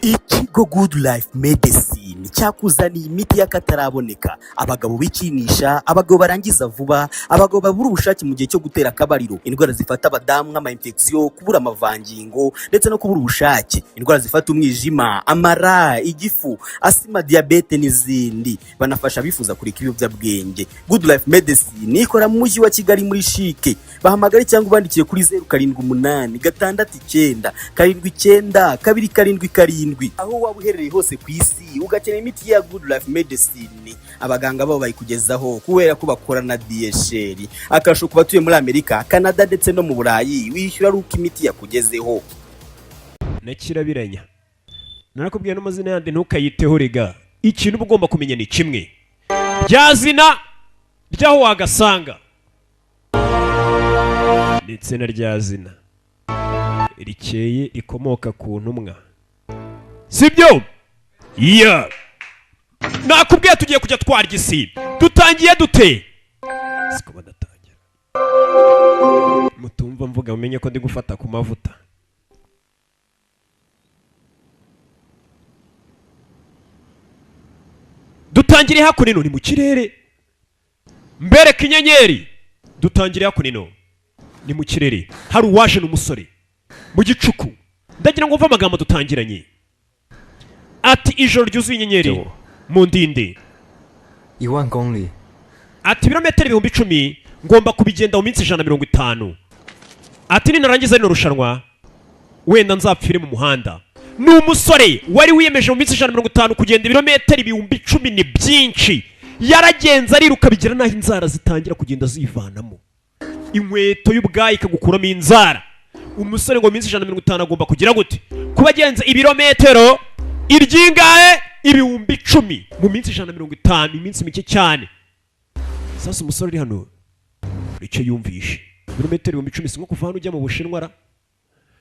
Ikigo Good Life Medicine cyakuzaniye imiti y'akataraboneka. Abagabo bikinisha, abagabo barangiza vuba, abagabo babura ubushake mu gihe cyo gutera akabariro, indwara zifata abadamu nk'ama infection, kubura amavangingo ndetse no kubura ubushake, indwara zifata umwijima, amara, igifu, asima, diabete n'izindi. Banafasha bifuza kureka ibiyobyabwenge. Good Life Medicine ikora mu mujyi wa Kigali muri Shike. Bahamagare cyangwa ubandikire kuri 078 69 79 277. Aho waba uherereye hose ku isi ugakenera imiti ya Good Life Medicine, abaganga babo bayikugezaho kubera ko bakora na DHL. Akasho kuba tuye muri Amerika, Canada ndetse no mu Burayi wishyura ruko imiti yakugezeho. Nakirabiranya narakubwiye n'amazina yandi ntukayiteho rega. Ikintu ugomba kumenya ni kimwe, ryazina ryaho wagasanga ndetse na ryazina rikeye rikomoka ku ntumwa, sibyo? Yeah. Nakubwiye tugiye kujya twarya isi. Dutangiye dute? Siko badatangira. Mutumva mvuga umenye ko ndi gufata ku mavuta. Dutangire hakunino ni mu kirere. Mbereka inyenyeri. Dutangire hakunino ni mu kirere. Hari uwaje n'umusore mu gicuku. Ndagira ngo umva amagambo dutangiranye. Ati ijoro ryuzuye inyenyeri mu ndinde 10000 公里. Ati ibirometero 10,000 ngomba kubigenda mu minsi 150. Ati ninarangiza rino rushanwa wenda nzapfire mu muhanda. Ni umusore wari wiyemeje mu minsi 150 kugenda ibirometero 10,000 ni byinshi. Yaragenza ariruka bigira naho inzara zitangira kugenda zivanamo. Inkweto y'ubwayi ikagukuramo inzara. Umusore ngo minsi 150 agomba kugira gute? Kubagenza ibirometero iryingahe 10,000 mu minsi 150, iminsi mike cyane. Sasa umusore uri hano icyo yumvishe, ibirometero 10,000 sinko kuva hano ujya mu Bushinwa ra.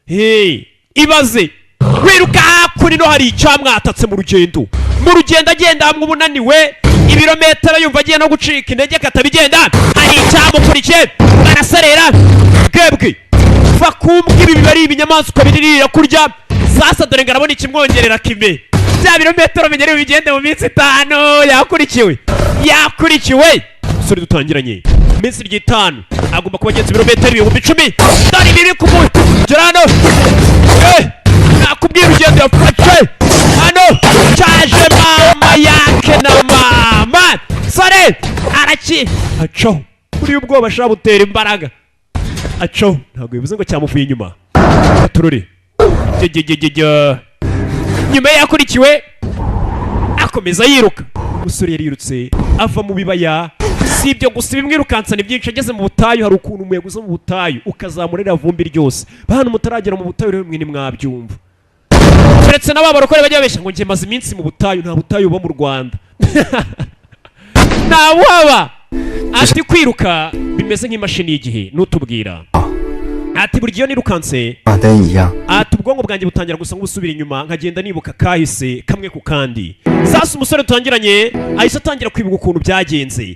Hey, ibaze wiruka kuri no hari icyamwatatse mu rugendo. Mu rugendo agenda hamwe ubunaniwe, ibirometero yumva agiye no gucika intege katabigenda. Hari icyamukurikiye baraserera bwebwe. Fakumbwa ibi bari ibinyamaswa biririra kurya. Sasa dore ngarabona ikimwongerera kime. Bya birometero menyere bigende mu minsi 5 yakurikiwe. Sori dutangiranye. Minsi 5 agomba kubagenza ibirometero 10,000. Dore biri kumujyana. Nakubwira ugende yapfache. Hano cyaje mama yake na mama. Sore araki. Acho. Kuri ubwoba shabutera imbaraga. Acho ntabwo bivuze ngo cyamufuye inyuma. Turore. Nyuma yakurikiwe akomeza yiruka. Umusore yarirutse ava mu bibaya. Si ibyo gusa bimwirukansana byinshi. Ageze mu butayu hari ukuntu umuyaga uza mu butayu ukazamurira vumbi ryose. Bahano mutaragera mu butayu rero mwe nimwabyumva. Uretse n'ababarokore bajya babeshya ngo ngiye maze iminsi mu butayu. Nta butayu bo mu Rwanda. Nta waba. Ati kwiruka bimeze nk'imashini y'igihe nutubwira. Ati buri gihe nirukanse ati ubwonko bwanjye butangira gusa nk'ubusubira inyuma nkagenda nibuka kahise kamwe ku kandi. Sasa umusore tutangiranye ahise atangira kwibuka ukuntu byagenze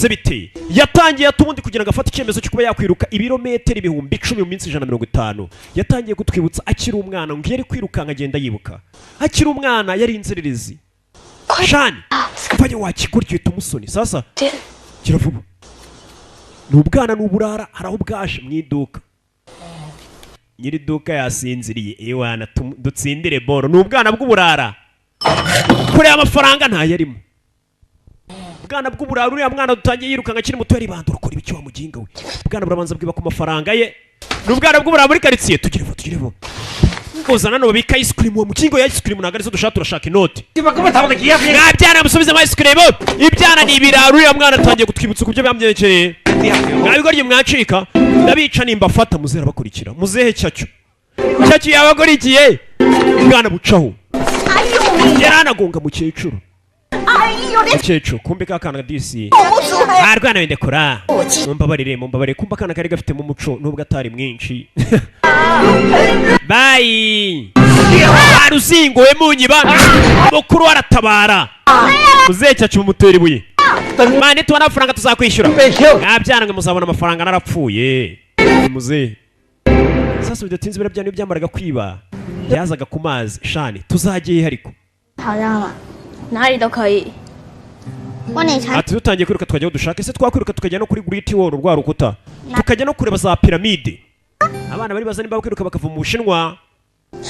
bite. Yatangiye atubundi kugira ngo afate icyemezo cyo kuba yakwiruka ibirometero 10,000 mu minsi 150. Yatangiye kutwibutsa akiri umwana ngo yari kwiruka nkagenda yibuka. Akiri umwana yari inzererezi. Shani kubaye wakiguryo tumusoni. Sasa kiravuba. Nubwana nuburara haraho bwaje mu iduka. Nyiri duka yasinziriye ewana dutsindire boro. Nubwana bw'uburara kure amafaranga nta yarimo. Bwana bw'uburara uriya mwana dutangiye yiruka ngakiri muto yari bandura ukora ibiki wa muginga we. Bwana burabanza bwiba ku mafaranga ye. Nubwana bw'uburara muri quartier tugirevo. Ngozana no babika ice cream wa mukingo ya ice cream nagari zo dushaka turashaka inoti. Nabyana musubize ma ice cream. Ibyana ni ibiraru uriya mwana atangiye gutwibutsa kubyo byamyerekeye. Nabigorye mwacika ndabica nimba fata muzera bakurikira. Muzehe cyacyo yabagorikiye. Bwana bucaho. Yaranagonga mukecuru. Mukecuru kumbe kakana disi. Arwana wende kora. Mumbabarire kumba kana kari gafite mu muco nubwo atari mwinshi. Bye. Aruzingowe munyiba. Mukuru waratabara. Muzehe cyacyo umutera ibuye. Mane tubona amafaranga tuzakwishyura. Nabyana ngo muzabona amafaranga narapfuye. Muzehe. Sasa bidatinze birabyana byamaraga kwiba. yazaga ku mazi shani tuzagiye ariko 好让了，哪里都可以。我你才 ati dutangiye kwiruka tukajya aho dushaka ese twakwiruka tukajya no kuri Great Wall rwa rukuta tukajya no kureba za piramide abana bari bazana bakwiruka bakava mu Bushinwa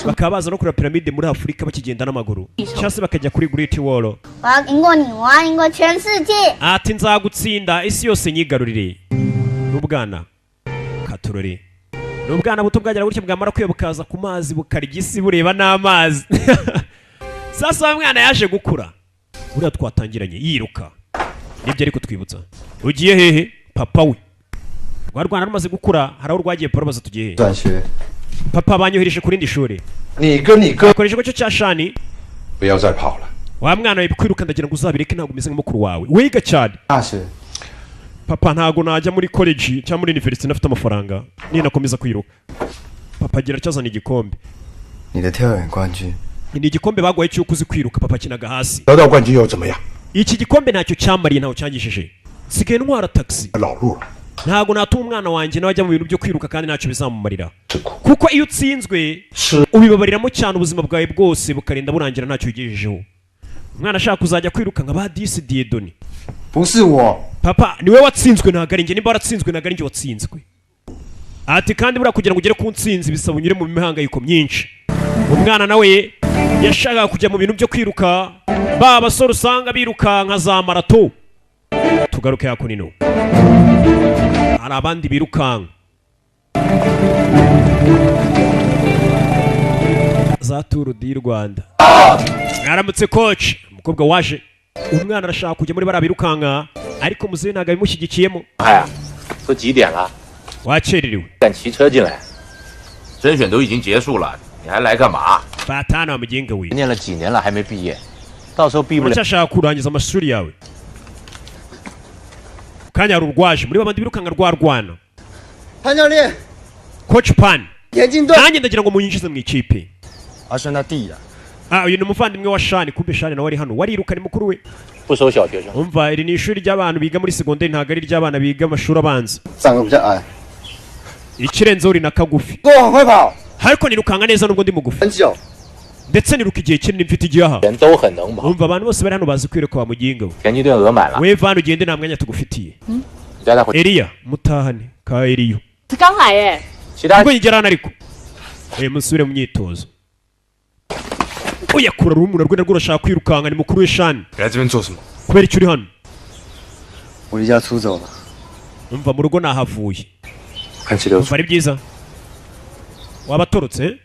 bakaba baza no kureba piramide muri Afurika bakigenda n'amaguru cyangwa se bakajya kuri Great Wall 我要赢过你，我要赢过全世界。 ati nzagutsinda isi yose nyigarurire n'ubwana katurore n'ubwana buto bwagera gutyo bwamara kwibukaza ku mazi bukarya isi bureba n'amazi sasa umwana yaje gukura buriya twatangiranye yiruka nibyo ariko twibutsa ugiye hehe papa we rwa rwana rumaze gukura hari aho rwagiye porobaza tugiye hehe 转学， papa banyohereje ku rindi shuri 你跟你哥 bakoresha ikigo cya shani 不要再跑了。 wa mwana we kwiruka ndagira ngo uzabireke ntabwo umeze nk'umukuru wawe wiga cyane 大学 papa ntago najya muri college cyangwa muri university nafite amafaranga ninakomeza kwiruka papa agira cyazana igikombe 你的跳远冠军， ni igikombe baguhaye cy'uko uzi kwiruka papa kinaga hasi 得到冠军又怎么样？ iki gikombe ntacyo cyamariye ntaho cyangishije sigaye ntwara taxi 老路了， ntago natuma umwana wanjye nawe ajya mu bintu byo kwiruka kandi ntacyo bizamumarira 吃苦 kuko iyo utsinzwe 吃 ubibabariramo cyane ubuzima bwawe bwose bukarinda burangira ntacyo ugejejeho umwana ashaka kuzajya kwiruka nka ba disi Diedoni 不是我， papa niwe watsinzwe ntabwo ari njye nimba waratsinzwe ntabwo ari njye watsinzwe ati kandi buriya kugira ngo ugere ku ntsinzi bisaba unyure mu mihangayiko myinshi umwana nawe yashakaga kujya mu bintu byo kwiruka ba basore usanga biruka nka za marato tugaruke hakunino hari abandi birukanka za turu di Rwanda mwaramutse coach umukobwa waje umwana arashaka kujya muri bariya birukanka ariko muzehe ntabwo abimushyigikiyemo 哎呀，都几点了？ wakererewe 敢骑车进来？甄选都已经结束了，你还来干嘛？ batana wa mugenga we 念了几年了还没毕业，到时候毕不了。 uracyashaka kurangiza amashuri yawe kanya hari urwaje muri babandi birukanka rwarwana 潘教练， coach pan 田径队， nanjye ndagira ngo munyinjize mu ikipe 阿轩他弟呀、 uyu ni umuvandimwe wa shani kumbe shani nawe ari hano wariruka ni mukuru we 不收小学生。 umva iri ni ishuri ry'abantu biga muri segonderi ntabwo ari iry'abana biga amashuri abanza 长得比较矮， ikirenzeho uri na kagufi 跟我很快跑， ariko nirukanka neza nubwo ndi mugufi 很久。 ndetse niruka igihe kinini mfite igihaha 人都很能跑， umva abantu bose bari hano bazi kwiruka wa muginga we 田径队额满了， we vana ugende nta mwanya tugufitiye 你带他回去。 Eliya mutahane ka Eliyo 他刚来耶， 其他 ubwo yigera hano ariko musubire mu myitozo uyakura rumuna rwe narwo urashaka kwirukanka ni mukuru we shani 来这边做什么？ kubera icyo uri hano 我离家出走了， umva mu rugo nahavuye 看齐流出 umva ari byiza waba atorotse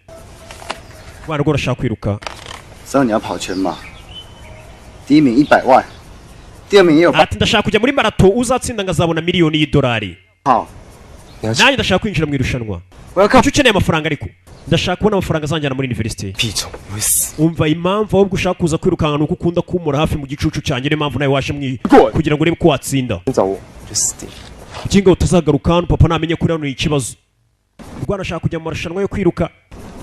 umwana rwo urashaka kwiruka 知道你要跑全马，第一名100万，第二名也有ati ndashaka kujya muri marato uzatsinda ngazabona miliyoni y'idolari 跑， nanjye ndashaka kwinjira mu irushanwa 我要靠 icyo ukeneye amafaranga ariko ndashaka kubona amafaranga azanjyana muri university 屁虫，我会死。 umva impamvu ahubwo ushaka kuza kwirukanka ni uko ukunda kumura hafi mu gicucu cyanjye niyo mpamvu nawe waje kugira ngo urebe ko watsinda 你找我，我就死定了。 ukinga utazagaruka hano papa namenye ko hano ni ikibazo rwana ashaka kujya mu marushanwa yo kwiruka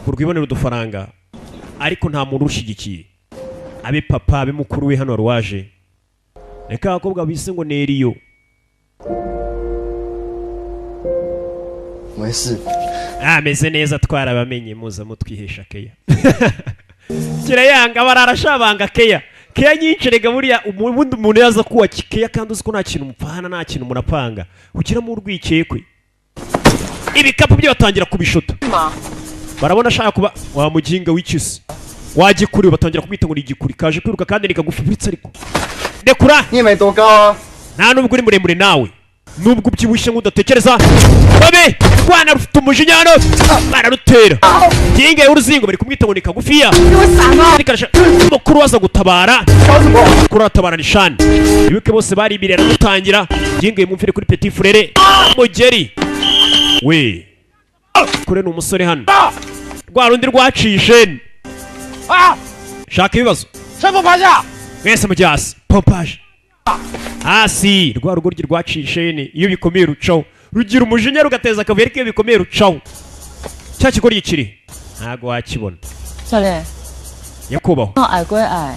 ngo rwibonere udufaranga ariko nta muntu urushyigikiye abe papa abe mukuru we hano wari waje reka abakobwa bise ngo ni Eliyo 没事， ameze neza twarabamenye muza mutwihesha keya kirayanga bararashabanga keya keya nyinshi rega buriya ubundi umuntu yaza kuwa keya kandi uzi ko nta kintu mupfana nta kintu munapanga ukiramo urwikekwe ibikapu byo batangira kubishota barabona ashaka kuba wa muginga w'ikisi wagikuri batangira kumwita ngo ni igikuri kaje kwiruka kandi nikagufubiritse ariko dekura 你也没多高啊。 nta nubwo uri muremure nawe nubwo ubyibushye nk'udatekereza babe rwana rufite umujinya hano bararutera nginga y'uruzingo bari kumwita ngo ni kagufiya mukuru waza gutabara mukuru aratabara ni shani ibuke bose baribirira gutangira nginga yimumvire kuri petit frere mugeri we kure ni umusore hano rwa rundi rwaciye isheni shaka ibibazo mwese mujya hasi pompaje hasi rwa rugoryi rwaciye isheni iyo bikomeye rucaho rugira umujinya rugateza akavuyo ariko iyo bikomeye rucaho cya kigoryi kiri ntago wakibona 教练， nyakubahwa 矮归矮，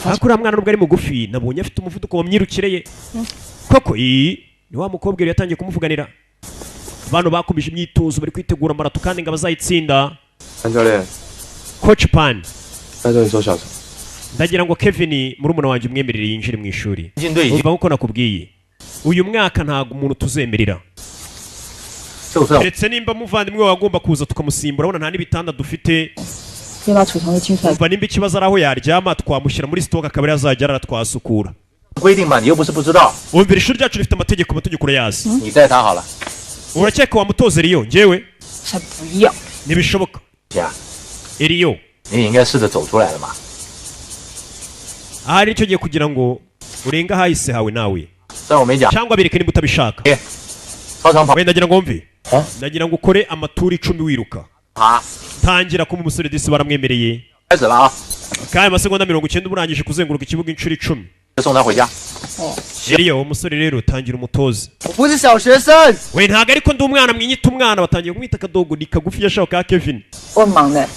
ariko uriya mwana nubwo ari mugufi nabonye afite umuvuduko mu myirukire ye koko iyi ni wa mukobwa yari yatangiye kumuvuganira abantu bakomeje imyitozo bari kwitegura marato kandi ngo bazayitsinda 潘教练， Coach Pan 在这里说小声。 ndagira ngo Kevin murumuna wanjye umwemerere yinjire mu ishuri 军队已经 umva nkuko nakubwiye uyu mwaka ntago umuntu tuzemerera 就算 ndetse nimba muvandimwe wawe agomba kuza tukamusimbura urabona nta n'ibitanda dufite 先把储藏室清出来。 umva nimba ikibazo ari aho yaryama twamushyira muri stock akaba yazajya arara twasukura 规定嘛，你又不是不知道， umvira ishuri ryacu rifite amategeko urayazi 你带他好了。 urakeka wamutoza Eliyo njyewe 才不要！ ntibishoboka 姐， Eliyo 你也应该试着走出来了嘛。 ahari icyo gihe kugira ngo urenge ahahise hawe nawe 虽然我没讲， cyangwa bireke nimba utabishaka 操场跑 wenda ndagira ngo mve 啊 ndagira ngo ukore amaturi 10 wiruka 爬， tangira kuba umusore disi baramwemereye 开始了啊！ kandi amasegonda 90 urangije kuzenguruka ikibuga inshuro 10 就送他回家。 Eliyo umusore rero tangira umutoze 我不是小学生， we ntago ariko ndi umwana mwinyita umwana batangiye kumwita akadogo ni kagufi yashaka ka Kevin 我很忙的。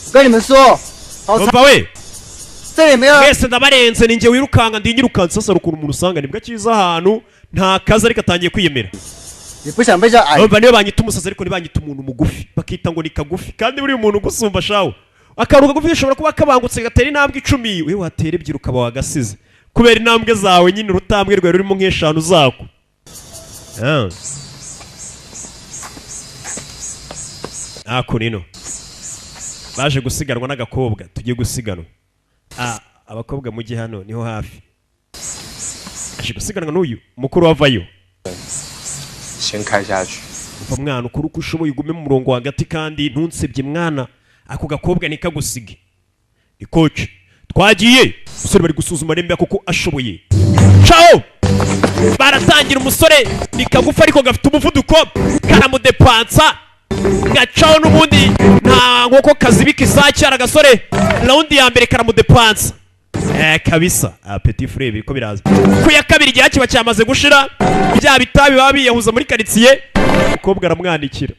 我跟你们说，好惨， umva we 这里没有人。 mwese ndabarenze ninjye wirukanga ndi nyirukanse sasa ukuntu umuntu usanga nibwo akiza ahantu nta kazi ariko atangiye kwiyemera 你不想被叫矮， umva niyo banyita umusazi ariko ntibanyita umuntu mugufi bakita ngo ni kagufi kandi buriya umuntu ugusumba shawo akantu kagufi gashobora kuba kabangutse gatera intambwe 10 we watera ebyiri ukaba wagasize kubera intambwe zawe nyine urutambwe rwawe rurimo nk'eshanu zako ako nino baje gusiganwa n'agakobwa tugiye gusiganwa abakobwa mujye hano niho hafi aje gusiganwa n'uyu mukuru wavayo 先开下去。 umva mwana ukuri uko ushoboye ugume mu murongo hagati kandi ntunsebye mwana ako gakobwa nikagusige ni coach twagiye umusore bari gusuzuma rembe kuko ashoboye ciao baratangira umusore ni kagufa ariko gafite umuvuduko karamudepansa gacaho n'ubundi nta nkoko kazibika isake aragasore raundi ya mbere karamudepansa kabisa petit frère biriko biraza ku ya kabiri igihe kiba cyamaze gushira bya bitabi baba biyahuza muri karitsiye umukobwa aramwandikira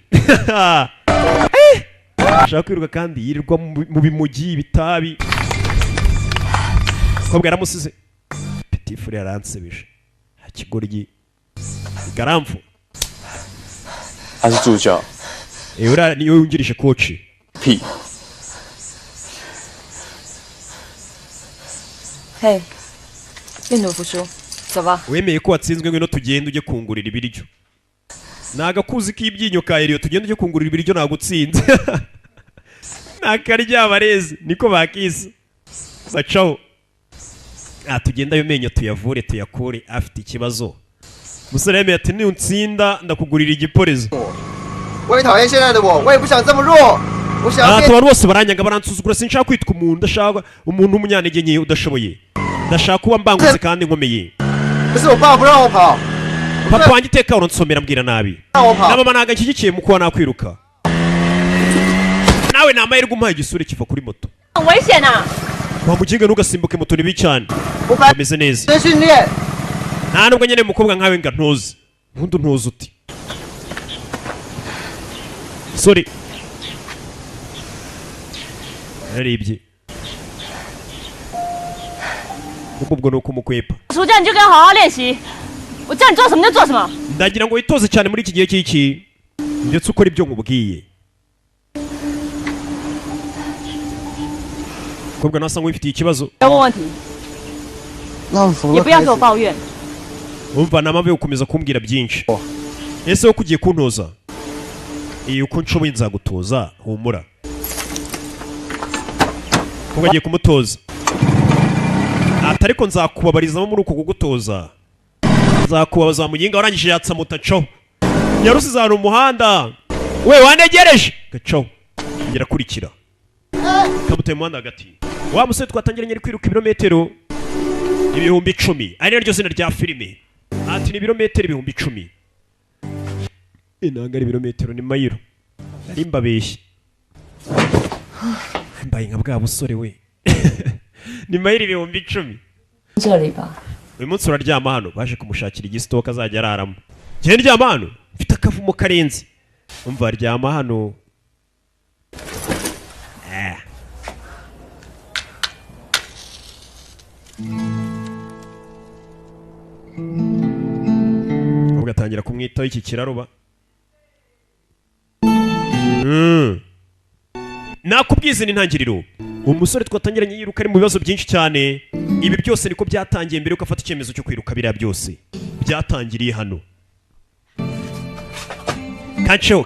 ashaka kwiruka kandi yirirwa mu bimugi ibitabi umukobwa yaramusize petit frère yaransebeje akigoryi garamfu 他是助教。 ura niyo yungirije coach 屁！ 嘿，愿赌服输，走吧。 wemeye ko watsinzwe ngwino tugende ujye kungurira ibiryo nagakuzi k'ibyinyo ka Eliyo tugende ujye kungurira ibiryo nagutsinze nakarya bareze niko bakise bacaho tugenda ayo menyo tuyavure tuyakure afite ikibazo musore yemeye ati nutsinda ndakugurira igiporezo 我也讨厌现在的我，我也不想这么弱，我想要变。 abantu bose baranyanga baransuzugura sinshaka kwitwa umuntu ndashaka umuntu w'umunyantege nke udashoboye ndashaka kuba mbangutse kandi nkomeye 可是我爸不让我跑， papa wanjye iteka uransomera mbwira nabi 让我跑 na mama ntabwo anshyigikiye mu kuba nakwiruka nawe ni amahirwe umpaye igisura kiva kuri moto 很危险啊！ wamuginga ntugasimbuke moto ni bibi cyane 我白 ameze neza 天训练， nta nubwo nyine umukobwa nkawe nga ntuzi ubundi ntuzi uti sorry yararebye ubwo ni uko umukwepa 暑假你就该好好练习，我叫你做什么就做什么。 ndagira ngo witoze cyane muri iki gihe cy'iki ndetse ukora ibyo nkubwiye umukobwa nawe asa nk'uwifitiye ikibazo 不要问问题， 那服 也 了 不要 开 给我 始。 抱怨。 umva nta mpamvu yo gukomeza kumbwira byinshi ese wowe ugiye kuntoza iyo uko nshoboye nzagutoza humura umukobwa agiye kumutoza ariko nzakubabarizamo muri uko kugutoza nzakubabaza wamuginga warangije yatsa moto caho yarusize ahantu umuhanda we wanegereje gacaho ngera akurikira kamuteye umuhanda hagati wa musore twatangiranye ari kwiruka ibirometero 10,000 ari naryo zina rya filime ati ni ibirometero 10,000 inanga ari ibirometero ni mayiro nari mbabeshye mbaye nka bwa busore we ni mayiro 10,000 这里吧， uyu munsi uraryama hano baje kumushakira igisitoka azajya araramo njye ndyama hano mfite akavumo karenze umva aryama hano ugatangira kumwitaho iki kiraruba nakubwize n'intangiriro umusore twatangiranye yiruka ari mu bibazo byinshi cyane. Ibi byose niko byatangiye mbere yuko afata icyemezo cyo kwiruka. Biriya byose byatangiriye hano. Kancho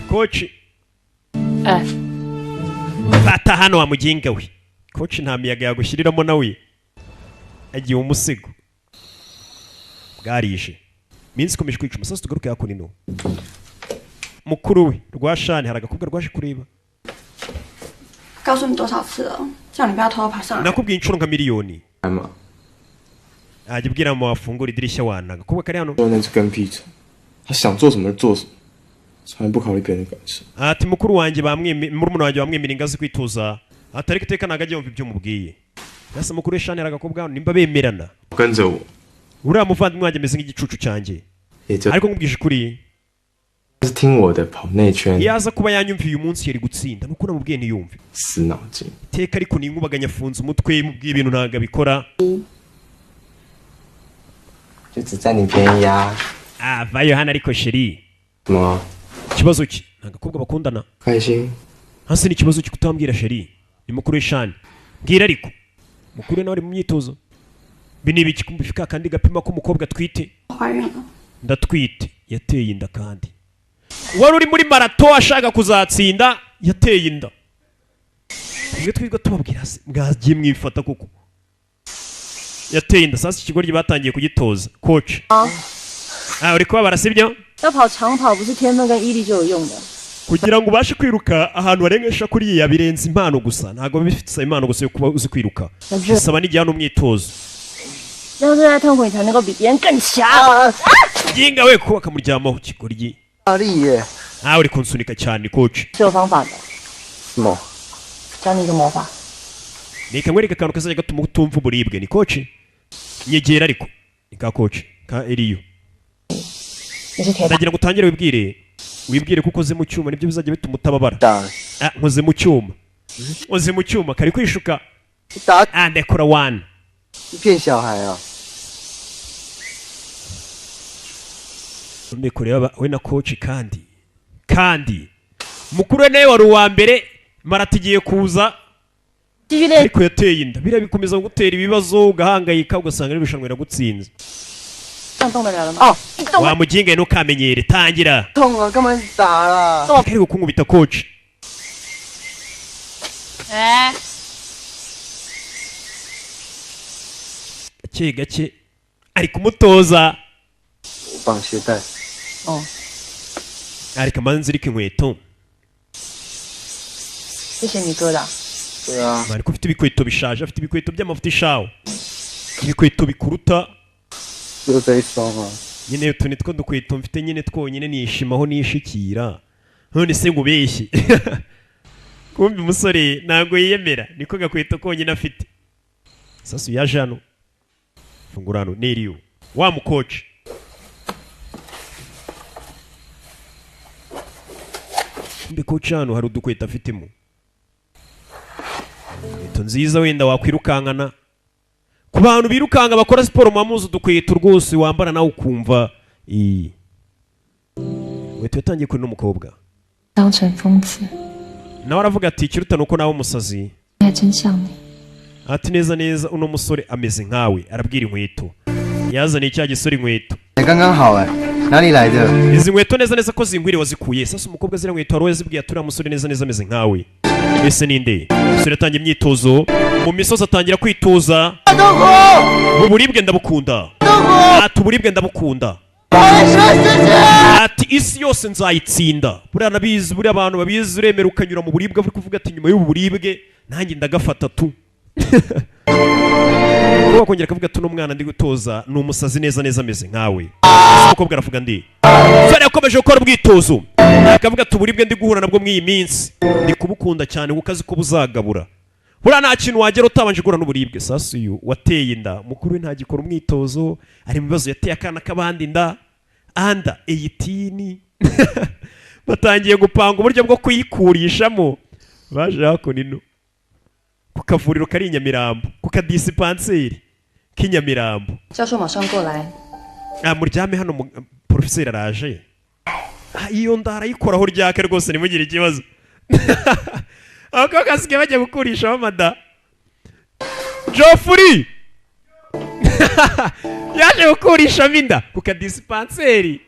koci fata hano wa muginga we. Koci nta miyaga yagushyiriramo nawe agiye umusigo bwarije. Minsi ikomeje kwica sasa tugaruke yakuni no mukuru we rwashani hari agakobwa rwaje kureba. 告诉你多少次了，叫你不要偷偷爬上来。 nakubwiye inshuro nka miliyoni. 来嘛， ajya ubwira mama wafungura idirishya wana agakobwa kari hano. 说那是跟屁虫，他想做什么就做什么，从来不考虑别人的感受。 ati mukuru wanjye murumuna wanjye bamwemerera ingazi kwituza atari guteka ntago ajya yumva ibyo mubwiye. Yasa mukuru we shani hari agakobwa hano nimba bemerana. 跟着我， uriya muvandimwe wanjye ameze nk'igicucu cyanjye 也就 ariko nkubwije ukuri 是听我的跑内圈， iyo aza kuba yanyumviye uyu munsi yari gutsinda nuko namubwiye ntiyumve. 死脑筋。 iteka ariko ninkubaganya afunze umutwe mubwiye ibintu ntago abikora. 就只占你便宜啊！ vayo hano ariko sheri 什么？ ikibazo ki nta gakobwa bakundana 开心？ hasi ni ikibazo ki kutambwira sheri ni mukuru we shani mbwira ariko mukuru we nawe ari mu myitozo. Ibi ni ibiki kumbifika kandi gapima ko umukobwa atwite. 怀孕了， ndatwite yateye inda kandi wari uri muri marato ashaka kuzatsinda yateye inda. Twe twiga tubabwira se mwagiye mwifata kuko yateye inda. Sasa ikigoryi batangiye kugitoza coach. uri kubabara sibyo? 要跑长跑不是天分跟毅力就有用的。 kugira ngo ubashe kwiruka ahantu harengesha kuriya birenze impano gusa ntago bifite impano gusa yo kuba uzi kwiruka bisaba n'igihe n'umwitozo. 要是在痛苦，你才能够比别人更强。 ginga we kuba kamuryamaho kigoryi. 大力耶！ uri kunsunika cyane coach. 是有方法的， 什么？ 教你一个魔法。 Nika nkwereka akantu kazajya gatuma utumva uburibwe ni coach. Nyegera ariko ni ka coach ka Eliyo. 你是铁打， ndagira ngo utangire wibwire kuko ukoze mu cyuma nibyo bizajya bituma utababara. 打 nkoze mu cyuma. Nkoze mu cyuma kari kwishuka. 打 ndekora one. 你骗小孩啊！ kureba we na coach kandi mukuru we nawe wari uwa mbere maratigiye kuza 继续练。 ariko yateye inda. Biriya bikomeza gutera ibibazo ugahangayika ugasanga n'ibishanwa biragutsinze. 这样动得了了吗？哦，你动。 wamuginga ntukamenyere tangira. 痛啊！干嘛打啦？ kari gukungubita coach. 哎， gake gake ari kumutoza. 绑鞋带。 哦， ariko manzirika inkweto. 谢谢你哥的。 对啊， mari ko ufite ibikweto bishaje afite ibikweto by'amafuta ishawo. Ibikweto bikuruta 就这一双啊。 nyine utu nitwo dukweto mfite nyine twonyine nishimaho nishikira. None se ngubeshye. Kumbi umusore ntabwo yiyemera niko gakweto konyine afite. Sasa yaje hano fungura hano Neriyo wa mukoci. Kumbi coach hano hari udukweto afitemo. Inkweto nziza wenda wakwirukankana. Ku bantu birukanga bakora siporo mamuzi udukweto rwose wambara nawe ukumva inkweto yatangiye kuri n'umukobwa. 当成疯子， nawe aravuga ati ikiruta nuko nawe umusazi. 还真像你。 ati neza neza uno musore ameze nkawe. arabwira inkweto yazaniye cya gisore inkweto. 刚刚好哎，哪里来的？ izi nkweto neza neza ko zingwire wazikuye. Sasa umukobwa zira nkweto wari wazibwiye ati uriya musore neza neza ameze nkawe. Ese ninde? Umusore atangiye imyitozo mu misozi atangira kwitoza. Uburibwe ndabukunda. ati uburibwe ndabukunda. ati isi yose nzayitsinda. buriya nabizi buriya abantu babizi uremera ukanyura mu buribwe uri kuvuga ati nyuma y'ubu buribwe nanjye ndagafata tu. Kuba kongera akavuga ati n'umwana ndi gutoza ni umusazi neza neza ameze nkawe. Umukobwa aravuga ndi sore yakomeje gukora ubwitozo akavuga ati uburibwe ndi guhura nabwo mw'iyi minsi ndi kubukunda cyane kuko azi ko buzagabura. buriya nta kintu wagera utabanje guhura n'uburibwe. Sasa uyu wateye inda mukuru we ntagikora umwitozo ari mu bibazo yateye akana k'abandi inda anda 18. batangiye gupanga uburyo bwo kuyikurishamo. baje hakuno ino ku kavuriro kari i Nyamirambo ku kadisipanseri k'i Nyamirambo. 教授马上过来， muryame hano professeur araje iyo ndara yikoraho ryake rwose nimugire ikibazo abakobwa basigaye bajya gukurisha mada Geoffrey yaje gukurisha minda ku kadisipanseri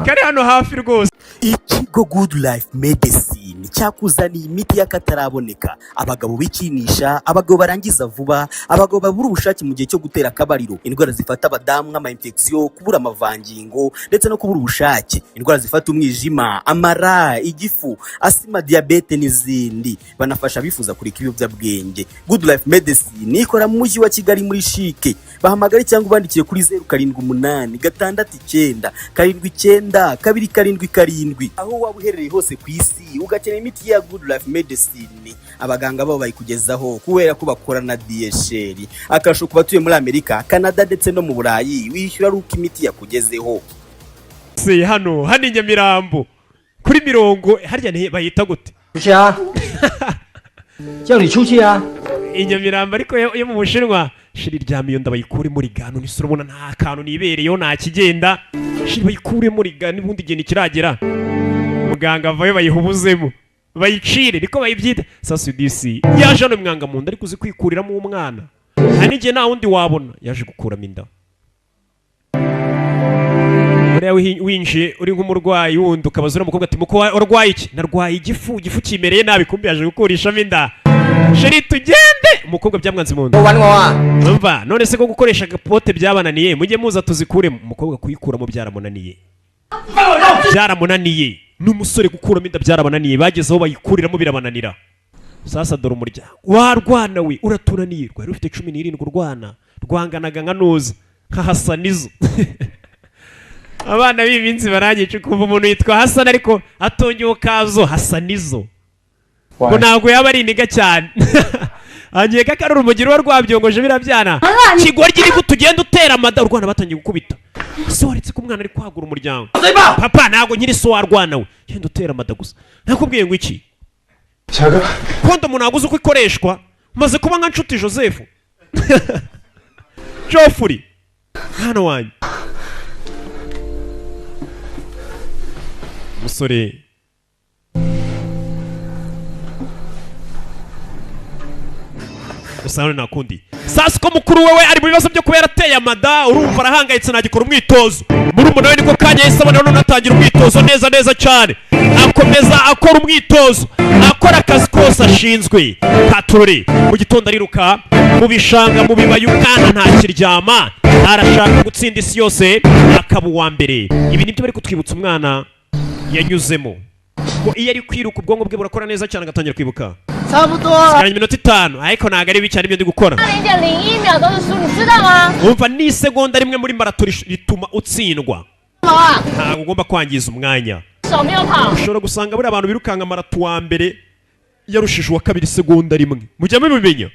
kari hano hafi rwose. Ikigo Good Life Medicine cyakuzaniye imiti y'akataraboneka, abagabo bikinisha, abagabo barangiza vuba, abagabo babura ubushake mu gihe cyo gutera akabariro, indwara zifata abadamu nk'ama infection, kubura amavangingo ndetse no kubura ubushake, indwara zifata umwijima, amara, igifu, asima, diabete n'izindi. Banafasha bifuza kureka ibiyobyabwenge. Good Life Medicine ikora mu mujyi wa Kigali muri Shike. Bahamagare cyangwa ubandikire kuri 0786 aho waba uherereye hose ku isi ugakenera imiti ya Good Life Medicine. Abaganga babo bayikugezaho kubera ko bakora na DHL. Akasho ku batuye muri Amerika, Canada ndetse no mu Burayi wishyura ruko imiti yakugezeho. Se hano Nyamirambo kuri mirongo harya bayita gute? Cya Chuchia. Inyamirambo ariko yo mu Bushinwa shiri ryamiyo ndabayikure muri gano nisurubona nta kantu nibereyo nta kigenda shiri bayikure muri gano ubundi gihe nikiragera muganga avayo bayihubuzemo bayicire niko bayibyita sasa DC yaje no mwanga mu nda ariko uzi kwikuriramo umwana anige nta wundi wabona yaje gukuramo inda Uriya winje uri nk'umurwayi wundi ukabazura umukobwa ati muko urwaye iki narwaye igifu kimereye nabi kumbi yaje gukurishamo inda shiri tugende umukobwa byamwanze mu nda umva none se ko gukoresha gapote byabananiye mujye muza tuzikure umukobwa kuyikuramo byaramunaniye n'umusore gukuramo inda byarabananiye bagezeho bayikuriramo birabananira sasa dore umurya warwana we uratunaniye rwari ufite 17 urwana rwanganaga nka noza nka Hasanizo abana b'iminsi barangiye kuva umuntu yitwa Hassan ariko atongeye kazo Hasanizo ngo ntabwo yaba ari iniga cyane agiye kakarura umugiro rwabyongoje birabyana kigoryi niko tugenda utera amada urwana batangiye gukubita so waretse ko umwana ari kwagura umuryango papa ntabwo nyiri so warwana we genda utera amada gusa nakubwiye ngo iki Chaga kondo umuntu aguze uko ikoreshwa maze kuba nka nshuti Joseph Geoffrey hano wanyu musore usana nakundi sasa ko mukuru wewe ari mu bibazo byo kubera ateye amada urumva arahangayitse nagikora umwitozo muri umuntu we niko kanya yisabana none atangira umwitozo neza cyane akomeza akora umwitozo akora akazi kose ashinzwe katurore mu gitondo ariruka mu bishanga mu bibaye umwana ntakiryama arashaka gutsinda isi yose akaba uwa mbere ibi nibyo bari kutwibutsa umwana yanyuzemo ko iyo ari kwiruka ubwonko bwe burakora neza cyane agatangira kwibuka Sikanya iminota 5 ariko ntago ari bicyari ibyo ndi gukora umva ni segonda rimwe muri marato rituma utsindwa ntabwo ugomba kwangiza umwanya ushobora gusanga buri abantu birukanga marato wa mbere yarushije uwa kabiri segonda rimwe mujya mubimenya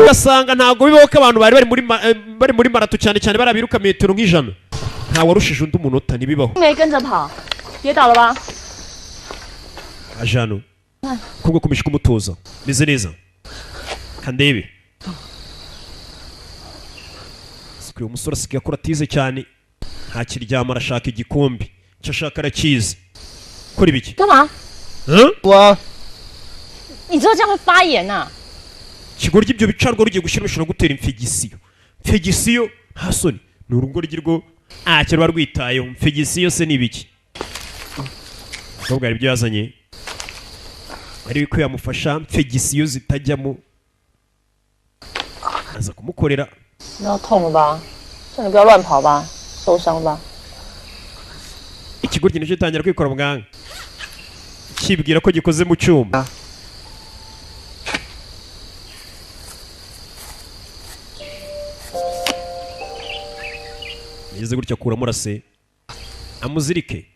ugasanga ntabwo bibaho ko abantu bari muri marato cyane barabiruka metero nk'ijana ntawe warushije undi umunota ntibibaho ajano kubwo kumishika umutoza meze neza kandebe sikwe umusore asigaye akora atize cyane ntakiryama arashaka igikombe cyo ashaka arakize kora ibiki kigoryi ibyo bicarwa rugiye gushyira bishobora gutera infegisiyo hasoni ni urugoryi rwo ntacyo ruba rwitayeho infegisiyo se ni ibiki ubwo ibyo yazanye ari biko yamufasha infegisiyo zitajyamo aza kumukorera ikigoryi nicyo gitangira kwikora muganga kibwira ko gikoze mu cyuma yeze gutya kuramo urase amuzirike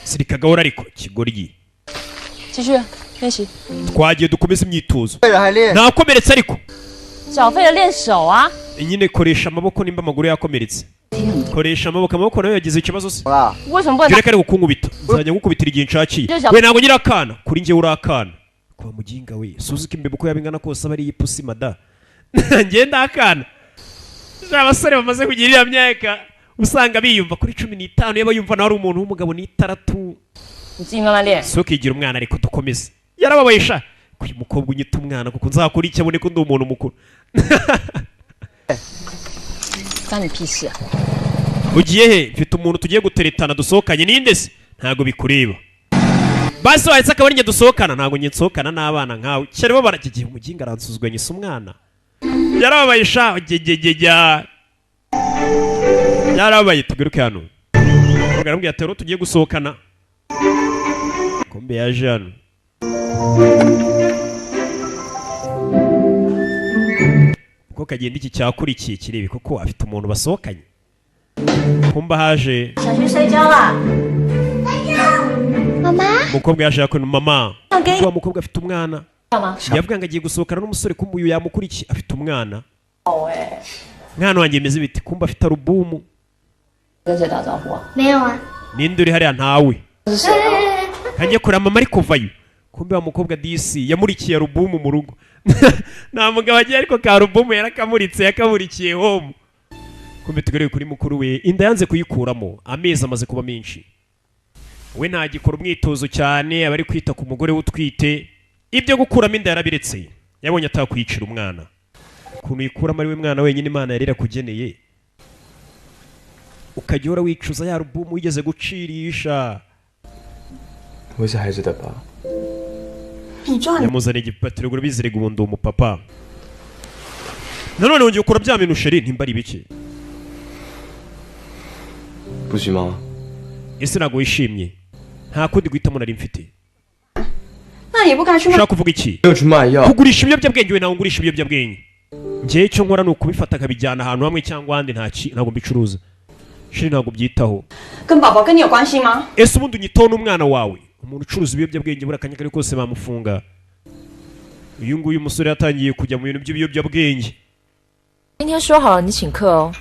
sirika gahora ariko kigoryi twagiye dukomeza imyitozo nakomeretse ariko nyine koresha amaboko nimba amaguru yakomeretse koresha amaboko nayo yagize ikibazo se dore kare gukunkubita nzajya gukubitira igihe nshakiye we ntabwo nyira akana kuri njye uri akana kwa muginga we suzuka imbebe uko yabingana kose aba ari ipusi mada ngenda akana abasore bamaze kugira iriya myaka usanga biyumva kuri 15 yaba yumva nawe ari umuntu w'umugabo n'itandatu. So kigira umwana ariko dukomeze. Yarababayisha kuyu mukobwa unyita umwana kuko nzakora iki abone ko ndi umuntu mukuru. Kandi pisi. Ugiye he? Mfite umuntu tugiye guteretana dusohokanye ninde se? Ntago bikureba. Basi wahise akaba ari dusohokana ntago nsohokana n'abana nkawe. Cyari bo barakigiye umuginga aransuzuganya isa umwana. Yarababayisha gegegejya. Yarabaye tugaruke hano. Ugarambye atero tugiye gusohokana. Kombe yaje hano. Ko kagenda iki cyakurikiye kirebe koko afite umuntu basohokanye. Kumba haje. Mama. Mukobwa yaje yakora mama. Wa mukobwa afite umwana. Yavuga ngo agiye gusohokana n'umusore kumuyu yamukurikiye afite umwana. Mwana wanjye meze biti kumba afite alubumu. Ninde uri hariya ntawe. Kanjye kura mama ari kuvayo. Kumbe wa mukobwa DC yamurikiye alubumu mu rugo. Nta mugabo agiye ariko ka alubumu yarakamuritse yakamurikiye home. Kumbe tugareye kuri mukuru we inda yanze kuyikuramo amezi amaze kuba menshi. We nta gikora umwitozo cyane abari kwita ku mugore utwite. Ibyo gukuramo inda yarabiretse. Yabonye atakwicira umwana. Kuntu yikuramo ari we mwana wenyine Imana yarira kugeneye. Ukajyora wicuza ya alubumu wigeze gucirisha. 我是孩子的爸。 Yamuzaniye igipatiro ngo bizire gubundo umupapa. Nanone wongeye ukora bya bintu sheri ntimbari bike. 不行吗？ Ese nago wishimye. Nta kundi guhitamo nari mfite. 那也不该去卖。 Ushaka kuvuga iki? 没有去卖药。 Kugurisha ibiyobyabwenge we nawe ngurisha ibiyobyabwenge. Ngiye cyo nkora no kubifata akabijyana ahantu hamwe cyangwa ahandi ntago mbicuruza. Sheri ntago byitaho. 跟宝宝跟你有关系吗？ Ese ubundi unyitaho n'umwana wawe. Umuntu ucuruza ibiyobyabwenge burakanya kare kose bamufunga. Uyu nguyu umusore yatangiye kujya mu bintu by'ibiyobyabwenge. 今天说好了你请客哦，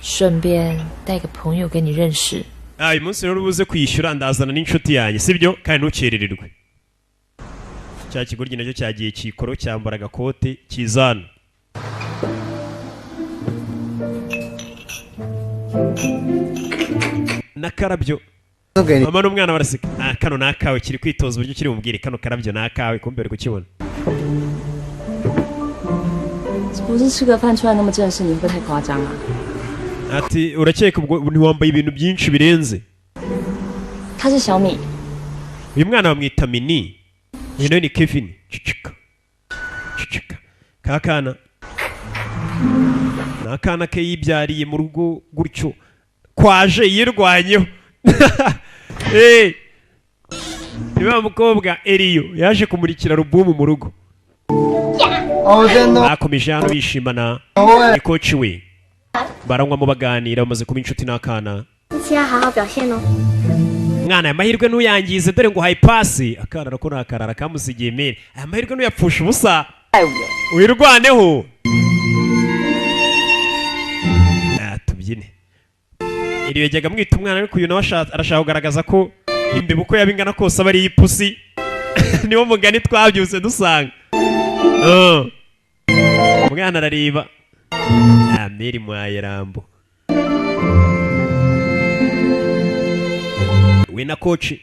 顺便带个朋友给你认识。 uyu munsi rero ubuze kwishyura ndazana n'inshuti yanjye sibyo kandi ntukerererwe. Cya kigoryi nacyo cyagiye kikoro cyambara agakote kizana. Nakarabyo. Mama n'umwana baraseka. Kano nakawe kiri kwitoza uburyo kiri bumubwire kano karabyo nakawe kumbe ari kukibona. 不是吃个饭出来那么正式，你会不会太夸张啊？ Ati urakeka ubwo ntiwambaye ibintu byinshi birenze. 他是小米。 Uyu mwana bamwita Mini. Uyu nawe ni Kevin. Cicika. Cicika. Kakana. Nakana ke yibyariye mu rugo gutyo. Kwaje yirwanyeho. Niba mukobwa Eliyo yaje kumurikira alubumu mu rugo. Bakomeje hano bishimana. Ni coach we. Baranywa mu baganira bamaze kuba inshuti n'akana. Mwana amahirwe n'uyangize dore ngo hayi pasi. Akana rako nakarara kamusigiye mere. Aya mahirwe n'uyapfusha ubusa. Wirwaneho. Tubyine. Iriyo yajyaga mwita umwana ariko uyu nawe arashaka kugaragaza ko imbeba uko yabingana kose aba ari ipusi. Niwo mugani twabyuse dusanga. Umwana arareba. Meri mwaye rambo. We na coach.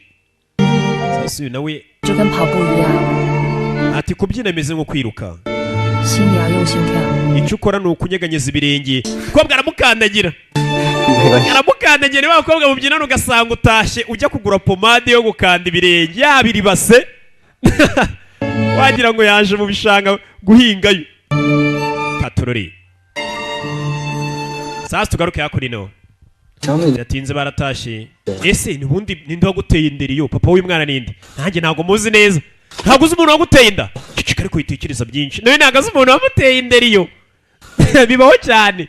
Sasa uyu nawe 就跟跑步一样， ati kubyina meze nko kwiruka. 心里要用心跳。 Icyo ukora ni ukunyeganyeza ibirenge. Kobwa aramukandagira. Aramukandagira niba bakobwa mubyinana ugasanga utashye ujya kugura pomade yo gukanda ibirenge yabiribase. Wagira ngo yaje mu bishanga guhingayo. Patorori. Sasa tugaruke hakurino. Yatinze baratashye. Ese nubundi ninde waguteye inderi yo papa w'umwana ninde? Nanjye ntago muzi neza. Ntago uzi umuntu waguteye inda. Cicika ariko yitekereza byinshi. Nawe ntago uzi umuntu wamuteye inderi yo. Bibaho cyane.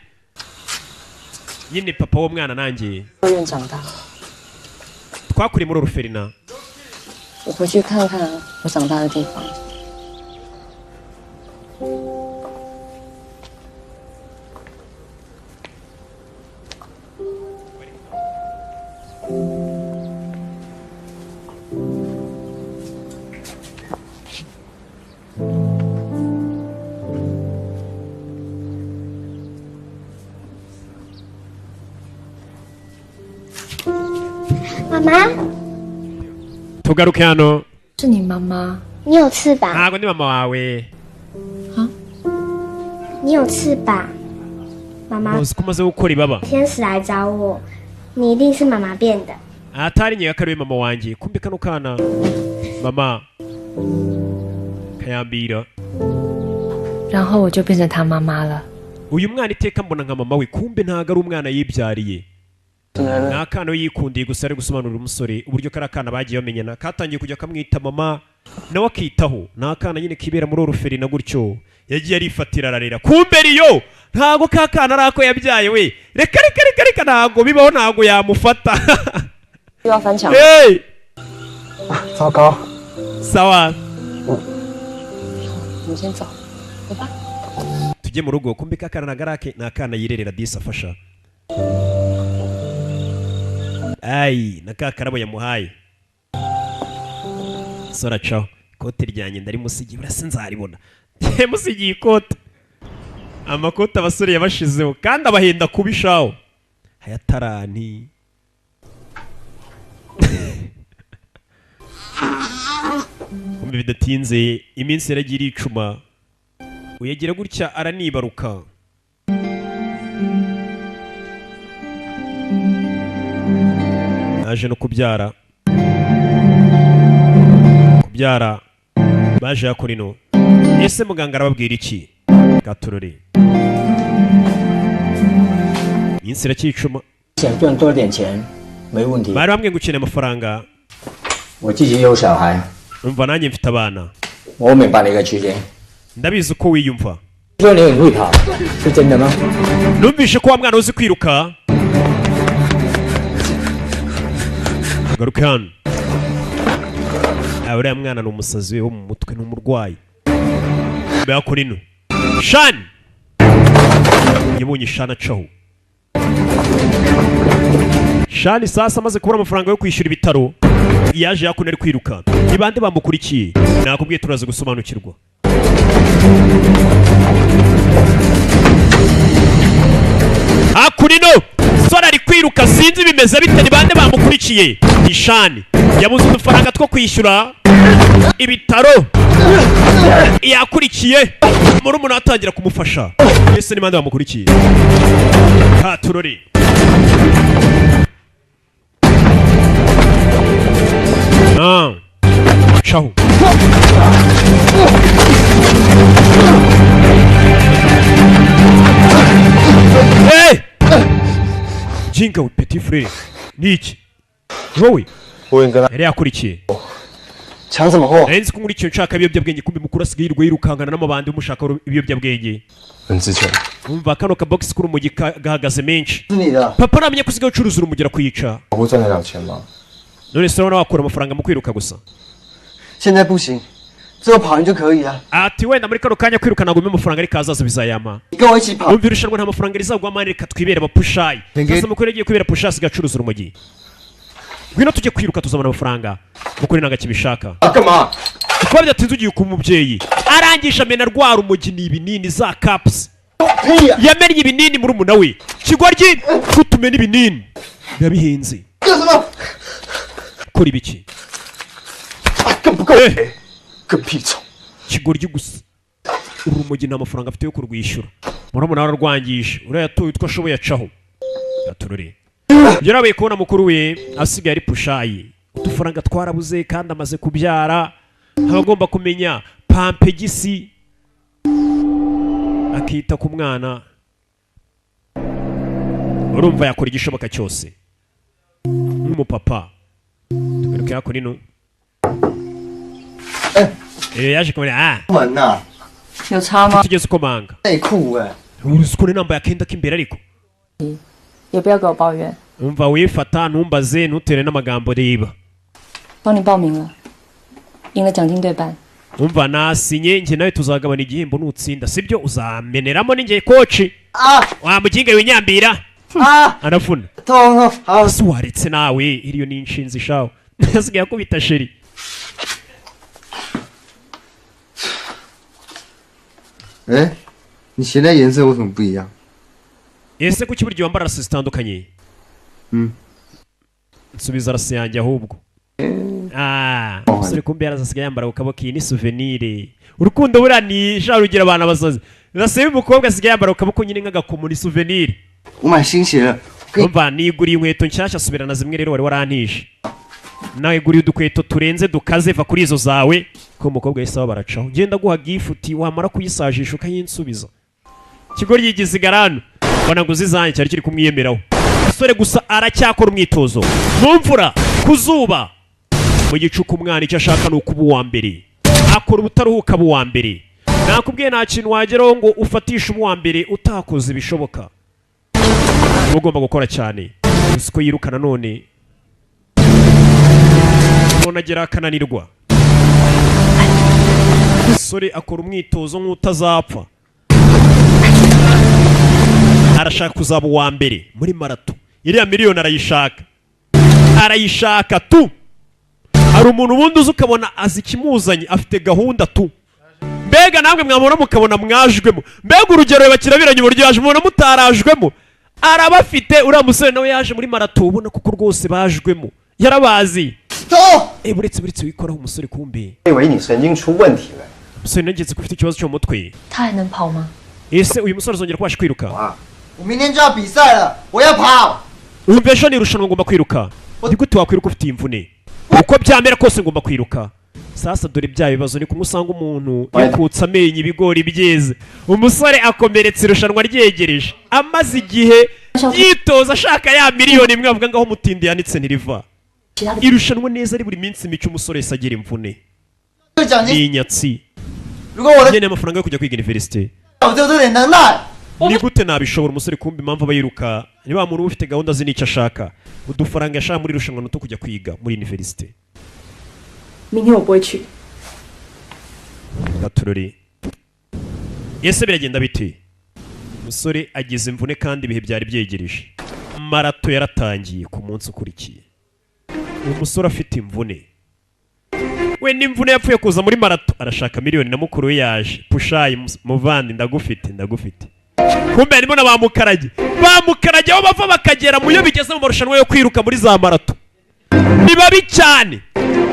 Nyine papa w'umwana nanjye. 院长大， Twakuri muri Ruferina. 我回去看看我长大的地方。妈妈， tugaruke hano 是你妈妈？ 你有翅膀， ntabwo ndi mama wawe 你有翅膀。妈妈， uzi ko umaze gukora ibaba 天使来找我，你一定是妈妈变的。 atari nkeka ko ari we mama wanjye kumbe kano kana mama kayambira 然后我就变成他妈妈了。 uyu mwana iteka mbona nka mama we kumbe ntago ari umwana yibyariye ni akana we yikundiye gusa ari gusobanurira umusore uburyo kari akana bagiye bamenyana katangiye kujya kamwita mama nawe akitaho ni akana nyine kibera muri oruferi na gutyo yagiye arifatira ararera kumbe riyo ntago ka kana ari ako yabyaye we reka ntago bibaho ntago yamufata 又要翻墙。 hey! 糟糕， sawa 我们先走。 tujye mu rugo kumbe ka kana nagarake ni akana yirerera disi afasha ayi na ka karabo yamuhaye sora caho ikote ryanjye ndarimusigiye burasa nzaribona musigiye ikote amakote abasore yabashizeho kandi abahenda kubishaho hayatarani kumbe bidatinze iminsi yaragiye iricuma uyagira gutya aranibaruka naje no kubyara baje yakora ino ese muganga arababwira iki gaturore iminsi iracyicuma 想赚多点钱没问题。 bari bambwiye ngo ukeneye amafaranga 我自己有小孩， umva nanjye mfite abana 我明白你嘅处境。 ndabizi uko wiyumva 说你很会跑，是真的吗？ numvishe ko wa mwana uzi kwiruka garuka hano uriya mwana ni umusazi we wo mu mutwe ni umurwayi yakora ino shani yabonye shani acaho shani sasa amaze kubura amafaranga yo kwishyura ibitaro yaje yakuna ari kwiruka ni bande bamukurikiye nakubwiye turaza gusobanukirwa hakurino sora ari kwiruka sinzi bimeze bite ni bande bamukurikiye ni shani yabuze udufaranga two kwishyura ibitaro yakurikiye murumuna atangira kumufasha ese ni bande bamukurikiye ha turore caho hey! jinga we petit frere ni iki wowe 我应跟他 yari yakurikiye 抢什么货？ nari nzi ko nkurikiye nshaka ibiyobyabwenge kumbe mukuru asigaye yirirwa yirukangana n'amabandi umushaka ibiyobyabwenge 很值钱。 umva kano kabogisi k'urumogi gahagaze menshi 是你的。 papa namenye ko usigaye ucuruza urumogi arakwica 我会赚得了钱吗？ none se urabona wakura amafaranga mu kwiruka gusa 现在不行，之后跑完就可以了。 ati wenda muri kano kanya kwiruka ntabwo umpe amafaranga ariko ahazaza bizayama 你跟我一起跑。 umva irushanwa nta mafaranga rizagwa mani reka twibere abapushayi sasa mukuru yagiye kwibera pushayi asigaye acuruza urumogi ngwino tujye kwiruka tuzabona amafaranga mukuru ntabwo akibishaka 干嘛？ kuba byatinze ugiye kuba umubyeyi arangije amena rwa rumogi ni ibinini za kapusi yamennye ibinini muri umuna we kigoryi kutumena ibinini biba bihenze 干什么？ kora ibiki 更不够，个屁虫！ kigoryi gusa urumogi nta mafaranga afite yo kurwishyura murabona wararwangije uriya yatuye utwo ashoboye acaho gaturore yarabaye kubona mukuru we asigaye ari pushayi udufaranga twarabuze kandi amaze kubyara aba agomba kumenya pampegisi akita ku mwana urumva yakora igishoboka cyose nk'umupapa tugaruke yakora ino yaje kumenya 门呐、 有差吗？ tugeze ukomanga 内裤哎。 uruzi ko nambaye akenda k'imbere ariko 也不要给我抱怨， umva wifata ntumbaze ntutere n'amagambo reba 帮你报名了，赢了奖金对半。 umva nasinye njye nawe tuzagabana igihembo nutsinda sibyo uzameneramo n'ingiye koci wa muginga winyambira arafuna 痛痛，好。 ese waretse nawe iriyo ni inshinzi shaho asigaye akubita sheri 哎，你鞋的颜色为什么不一样？ ese kuki buryo wambara rasi zitandukanye nsubiza rasi yanjye ahubwo. Umusore kumbe yarazasigaye yambara ku kaboko, iyi ni souvenir. Urukundo burani sha rugira abana basazi. Rasi y'umukobwa asigaye yambara ku kaboko nyine nk'agakomo ni souvenir. 我买新鞋了。 Umva niguriye inkweto nshyashya subirana zimwe rero wari warantije. Nawe iguriye udukweto turenze dukaze va kuri izo zawe ko umukobwa yisaba baracaho. Genda guha gifuti wamara kuyisajisha ukayinsubiza. Kigo ryigize garano. Bona ngo zizanye cyari kiri kumwiyemeraho. Sore gusa aracyakora umwitozo. Mu mvura, kuzuba. Mu gicuku umwana icyo ashaka ni ukuba uwa mbere. Akora ubutaruhuka uwa mbere. Nakubwiye nta kintu wageraho ngo ufatishe uwa mbere utakoze bishoboka. Ugomba gukora cyane. Uko yirukana none. Nagera akananirwa. Sore akora umwitozo nk'utazapfa. Arashaka kuzaba uwa mbere muri marato. Iriya miliyoni arayishaka. Arayishaka tu. Hari umuntu ubundi uzi ukabona azi ikimuzanye afite gahunda tu. Mbega namwe mwabona mukabona mwajwemo. Mbega urugero bakirabiranye uburyo yaje mubona mutarajwemo. Arabafite uriya musore nawe yaje muri marato ubona kuko rwose bajwemo. Yarabazi. Buretse wikoraho umusore kumbe. 以为你神经出问题了。 Umusore nageze ko ufite ikibazo cyo mu mutwe. 他还能跑吗？ Ese uyu musore azongera kubasha kwiruka? 我明天就要比赛了，我要跑。 Umva ejo ni irushanwa ngomba kwiruka. Ni gute wakwiruka ufite imvune? Uko byamera kose ngomba kwiruka. Sasa dore bya bibazo ni kumusanga umuntu yakutsa amenyo ibigori byeze. Umusore akomeretse irushanwa ryegereje. Amaze igihe yitoza ashaka ya miliyoni imwe avuga ngaho mutindi yanitse ntiriva. Irushanwa neza ari buri minsi mico umusore sagira imvune. Ni inyatsi. Nyene amafaranga yo kujya kwiga university. Ni gute nabishobora umusore kumbi impamvu abayiruka niba muntu ufite gahunda zinica ashaka udufaranga yashaka muri irushanwa no kujya kwiga muri university. 明天我不会去。 Batururi. Ese biragenda bite? Umusore agize imvune kandi ibihe byari byegereje. Marato yaratangiye ku munsi ukurikiye. Umusore afite imvune. We n'imvune yapfuye kuza muri marato arashaka miliyoni na mukuru we yaje. Pushayi muvandi ndagufite. Kumbe harimo na bamukarage aho bava bakagera mu yo bigeze mu marushanwa yo kwiruka muri za marato. Ni babi cyane.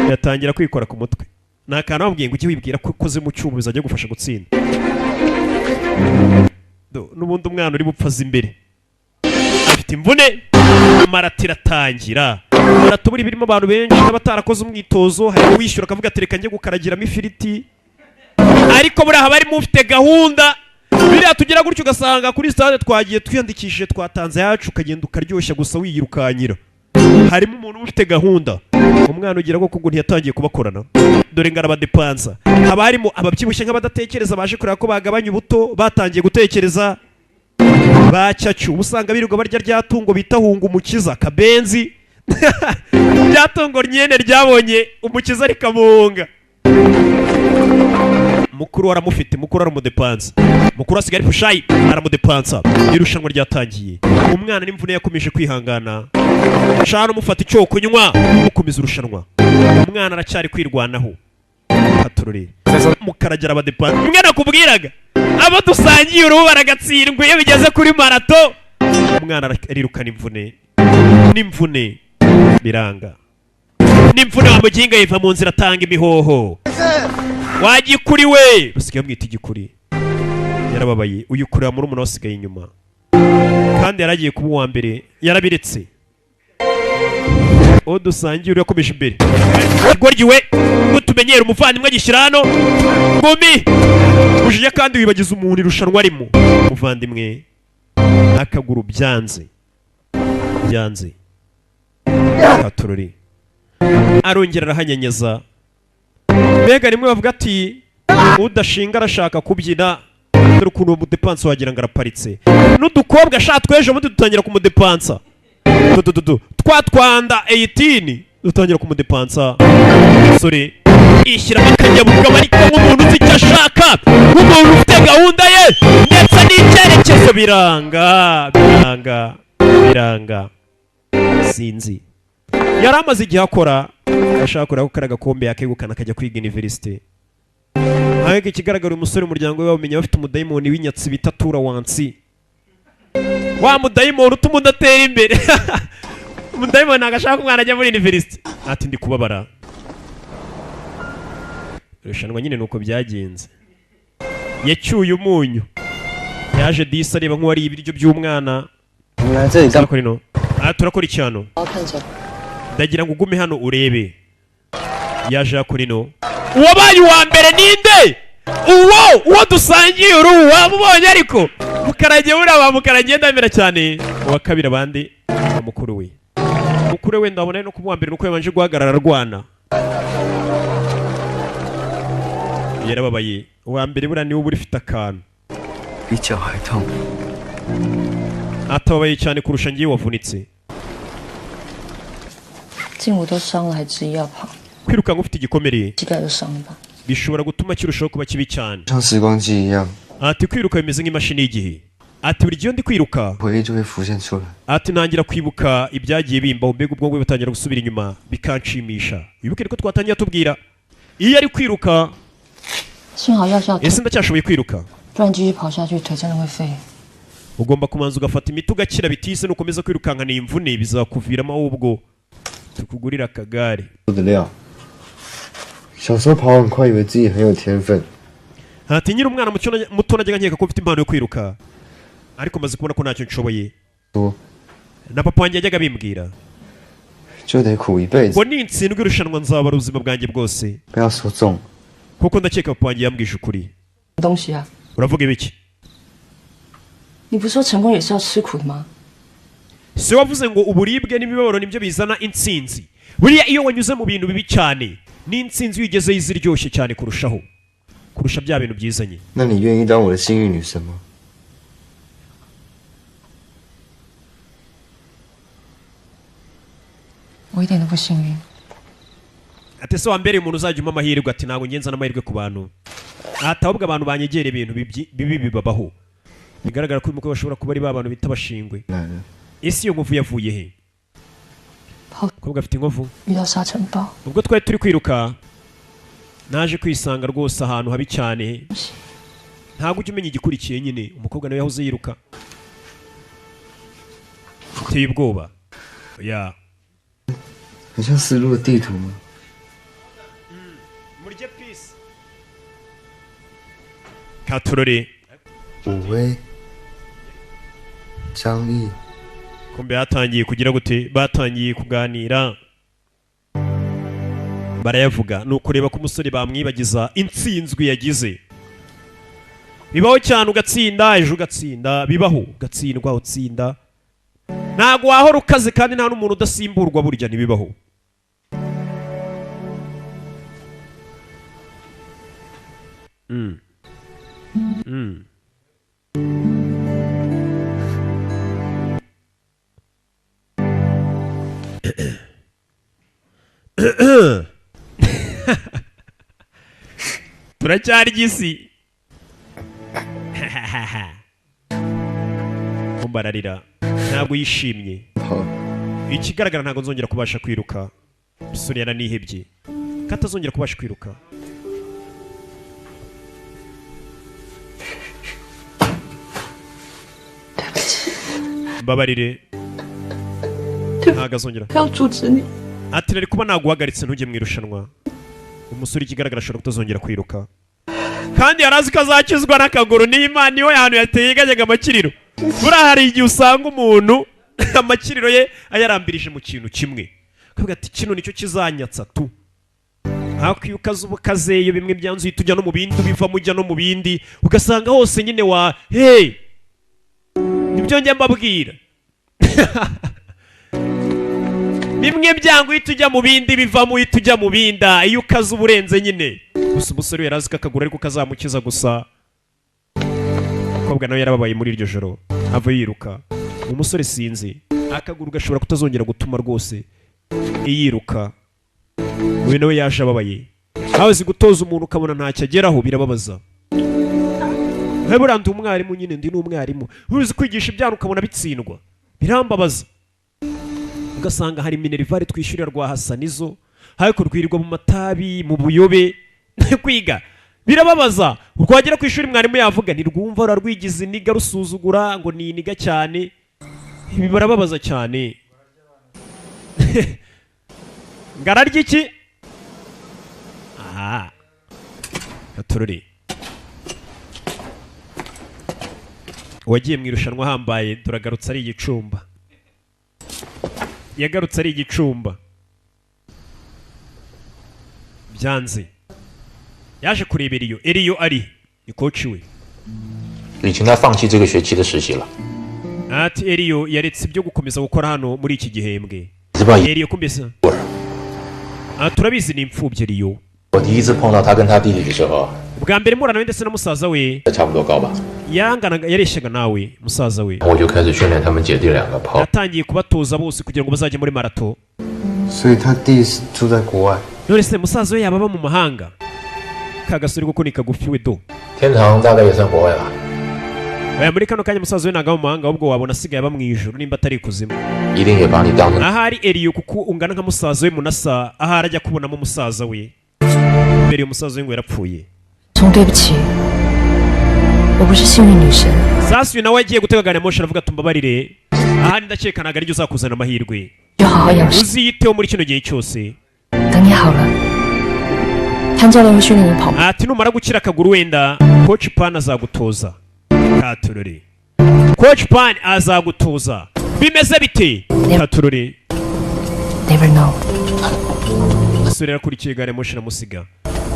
Yatangira kwikora ku mutwe. Nta kantu bamubwiye ngo ujye wibwira ko ukoze mu cyuma bizajya gufasha gutsinda. N'ubundi umwana uri bupfaza imbere. Afite imvune. Marato iratangira. Marato buri birimo abantu benshi n'abatarakoze umwitozo hari uwishyura akavuga ati reka njye gukaragiramo ifiriti. Ariko buriya haba harimo ufite gahunda. Biriya tugera gutyo ugasanga kuri stade twagiye twiyandikishije twatanze yacu ukagenda ukaryoshya gusa wiyirukanyira. Harimo umuntu ufite gahunda. Umwana ugira ko kuko ntiyatangiye kubakorana. Dore ngara badepansa. Haba harimo ababyibushye nk'abadatekereza baje kureba ko bagabanya ubuto batangiye gutekereza. Bacyacu ubusanga birirwa barya ryatungo bitahunga umukiza kabenzi. Ryatungo nyene ryabonye umukiza rikamuhunga. Mukuru aramufite, mukuru aramudepansa. Mukuru asigaye pushayi aramudepansa. Irushanwa ryatangiye. Umwana n'imvune yakomeje kwihangana. Shano mufata icyo kunywa mukomeza urushanwa. Umwana aracyari kwirwanaho. Haturure. Mukaragera abadepansa. Umwana kubwiraga abo dusangiye urubu baragatsindwa iyo bigeze kuri marato. Umwana arirukana imvune. N'imvune biranga. N'imvune wa muginga yiva mu nzira atanga imihoho. Wagikuri we basigaye mwita igikuri. Yarababaye uyikurira muri umuntu wasigaye inyuma. Kandi yaragiye kuba uwa mbere yarabiretse. Dusangiye uri yakomeje imbere. Gorgiwe gutumenyera umuvandimwe agishyira hano. Ngumi uje kandi wibagiza umuntu irushanwa arimo. Umuvandimwe akaguru byanze. Katururi. Arongera arahanyanyeza. Mbega rimwe bavuga ati udashinga arashaka kubyina. Dore ukuntu uwo mudepansa wagira ngo araparitse. N'udukobwa ashaka twejo muti dutangira kumudepansa. Twatwanda 18 dutangira kumudepansa. Sorry. Ishyiramo akanyabuga ariko nk'umuntu uzi icyo ashaka. Nk'umuntu ufite gahunda ye. Ndetse n'icyerekezo biranga. Sinzi. Yari amaze igihe akora. Ashaka kureba ko kari agakombe yakegukana akajya kwiga university. Ahege ikigaragara umusore umuryango we bamenya bafite umudayimoni w'inyatsi bita tura wansi. Wa mudayimoni utuma udatera imbere. umudayimoni agashaka umwana ajya muri university ati ndi kubabara irushanwa nyine nuko byagenze yacyuye umunyu yaje disa areba nk'uwari ibiryo by'umwana turakora ino turakora icyano ndagira ngo ugume hano urebe yaje akora ino uwabaye uwa mbere ninde uwo dusangiye uru wamubonye ariko mukaragiye buriya mukaragiye ndamera cyane uwa kabiri abandi wa mukuru we ndabona no kuba mbere nuko yabanje guhagarara arwana yarababaye uwa mbere buriya niwe uri ufite akantu atababaye cyane kurusha ngiye wavunitse kwirukanka ufite igikomere bishobora gutuma kirushaho kuba kibi cyane ati kwiruka bimeze nk'imashini y'igihe ati buri gihe ndi kwiruka ati ntangira kwibuka ibyagiye bimbaho mbega ubwonko butangira gusubira inyuma bikanshimisha wibuke ko twatangiye tubwira iyo ari kwiruka ese ndacyashoboye kwiruka ugomba kumanza ugafata imiti ugakira bitise nukomeza kwirukankana imvune bizakuviramo ahubwo tukugurira akagare 小时候跑很快，以为自己很有天分。 ati nyiri umwana muto najyaga nkeka ko mfite impano yo kwiruka ariko maze kubona ko ntacyo nshoboye na papa wanjye yajyaga bimbwira 就得苦一辈子。 ngo nintsindwa irushanwa nzabara ubuzima bwanjye bwose 不要说中。 kuko ndakeka papa wanjye yambwije ukuri uravuga ibiki 你不说成功也是要吃苦的吗？ si wavuze ngo uburibwe n'imibabaro nibyo bizana intsinzi buriya iyo wanyuze mu bintu bibi cyane n'intsinzi wigezeho iziryoshye cyane kurusha bya bintu byizanye 那你愿意当我的幸运女神吗？ 我一点都不幸运。 ati se wambereye umuntu uzajya umpa amahirwe ati ntabwo ngenza n'amahirwe ku bantu ati ahubwo abantu banyegera ibintu bibi bibabaho bigaragara ko uyu mukobwa bashobora kuba ari ba bantu bita abashingwe ese iyo nkovu yavuye he umukobwa afite inkovu ubwo twari turi kwiruka naje kwisanga rwose ahantu habi cyane ntabwo ujya umenya igikurikiye nyine umukobwa nawe yahoze yiruka uteye ubwoba ya 很像丝路的地图吗？ murye peace katurore 武威、张毅， kumbe batangiye kugira gute batangiye kuganira barayavuga ni ukureba ko umusore bamwibagiza intsinzwi yagize bibaho cyane ugatsinda ejo ugatsinda bibaho ugatsindwa utsinda ntabwo wahora ukaze kandi nta n'umuntu udasimburwa burya ntibibaho turacyari igisi kumbararira ntabwo yishimye ikigaragara ntabwo nzongera kubasha kwiruka isoni yaranihebye ko atazongera kubasha kwiruka mbabarire ntabwo azongera ati nari kuba naguhagaritse ntujye mu irushanwa umusore ikigaragara ashobora kutazongera kwiruka kandi yari azi ko azakizwa n'akaguru n'imana niho hantu yateye yajyaga amakiriro buriya hari igihe usanga umuntu amakiriro ye ayarambirije mu kintu kimwe akavuga ati kino nicyo kizanyatsa tu ariko iyo ukaze ubukazeyo bimwe byanzuye tujya no mu bindi ubivamo ujya no mu bindi ugasanga hose nyine wa hey nibyo njya mbabwira bimwe byangu uhita ujya mu bindi bivamo uhita ujya mu binda iyo ukaze uburenze nyine gusa umusore yari azi ko akaguru ariko kazamukiza gusa umukobwa nawe yarababaye muri iryo joro ava yiruka umusore sinzi akaguru gashobora kutazongera gutuma rwose yiruka uyu nawe yaje ababaye hazi gutoza umuntu ukabona ntacyo ageraho birababaza burandi umwarimu nyine ndi n'umwarimu uzi kwigisha ibyana ukabona bitsindwa birambabaza ugasanga hari minerivare twishyurira rwa hasanizo ariko rwirirwa mu matabi mu buyobe kwiga birababaza rwagera ku ishuri mwarimu yavuga ntirwumva rurarwigize iniga rusuzugura ngo ni iniga cyane ibi barababaza cyane ngararya iki aha tururi wagiye mu irushanwa hambaye turagarutse ari igicumba yagarutse ari igicumba byanze yaje kurebera Eliyo ari ni coach we 已经该放弃这个学期的实习了。 ati Eliyo yaretse ibyo gukomeza gukora hano muri iki gihembwe. Eliyo kumbesa turabizi ni imfubyi Eliyo. 我第一次碰到他跟他弟弟的时候， bwa mbere murana ndetse na musaza we 差不多高吧。 yanganaga yareshaga nawe musaza we. 我就开始训练他们姐弟两个跑。 yatangiye kubatoza bose kugira ngo bazajye muri marato. 所以他弟是住在国外。 none se musaza we yaba mu mahanga kagasuri kuko ni kagufi we do. 天堂大概也算国外吧。 muri kano kanya musaza we ntago mu mahanga ahubwo wabona asigaye aba mu ijuru nimba atari kuzimu. 一定也把你当成。 ahari Eliyo kuko ungana nka musaza we munasa ahari ajya kubonamo musaza we. mbere umusaza we ngo yarapfuye. 总对不起，我不是幸运女神。 sasuye nawe agiye gutega gari moshi aravuga tumbabarire ahari ndakekanaga aribyo uzakuzana amahirwe. 就好好养伤。 uziyiteho muri kino gihe cyose. 等你好了，潘教练会训练你跑步。 ati numara gukira akaguru wenda coach Pan azagutoza. katurore coach Pan azagutoza bimeze bite katurore. Never know. asore yakurikiye gari moshi namusiga.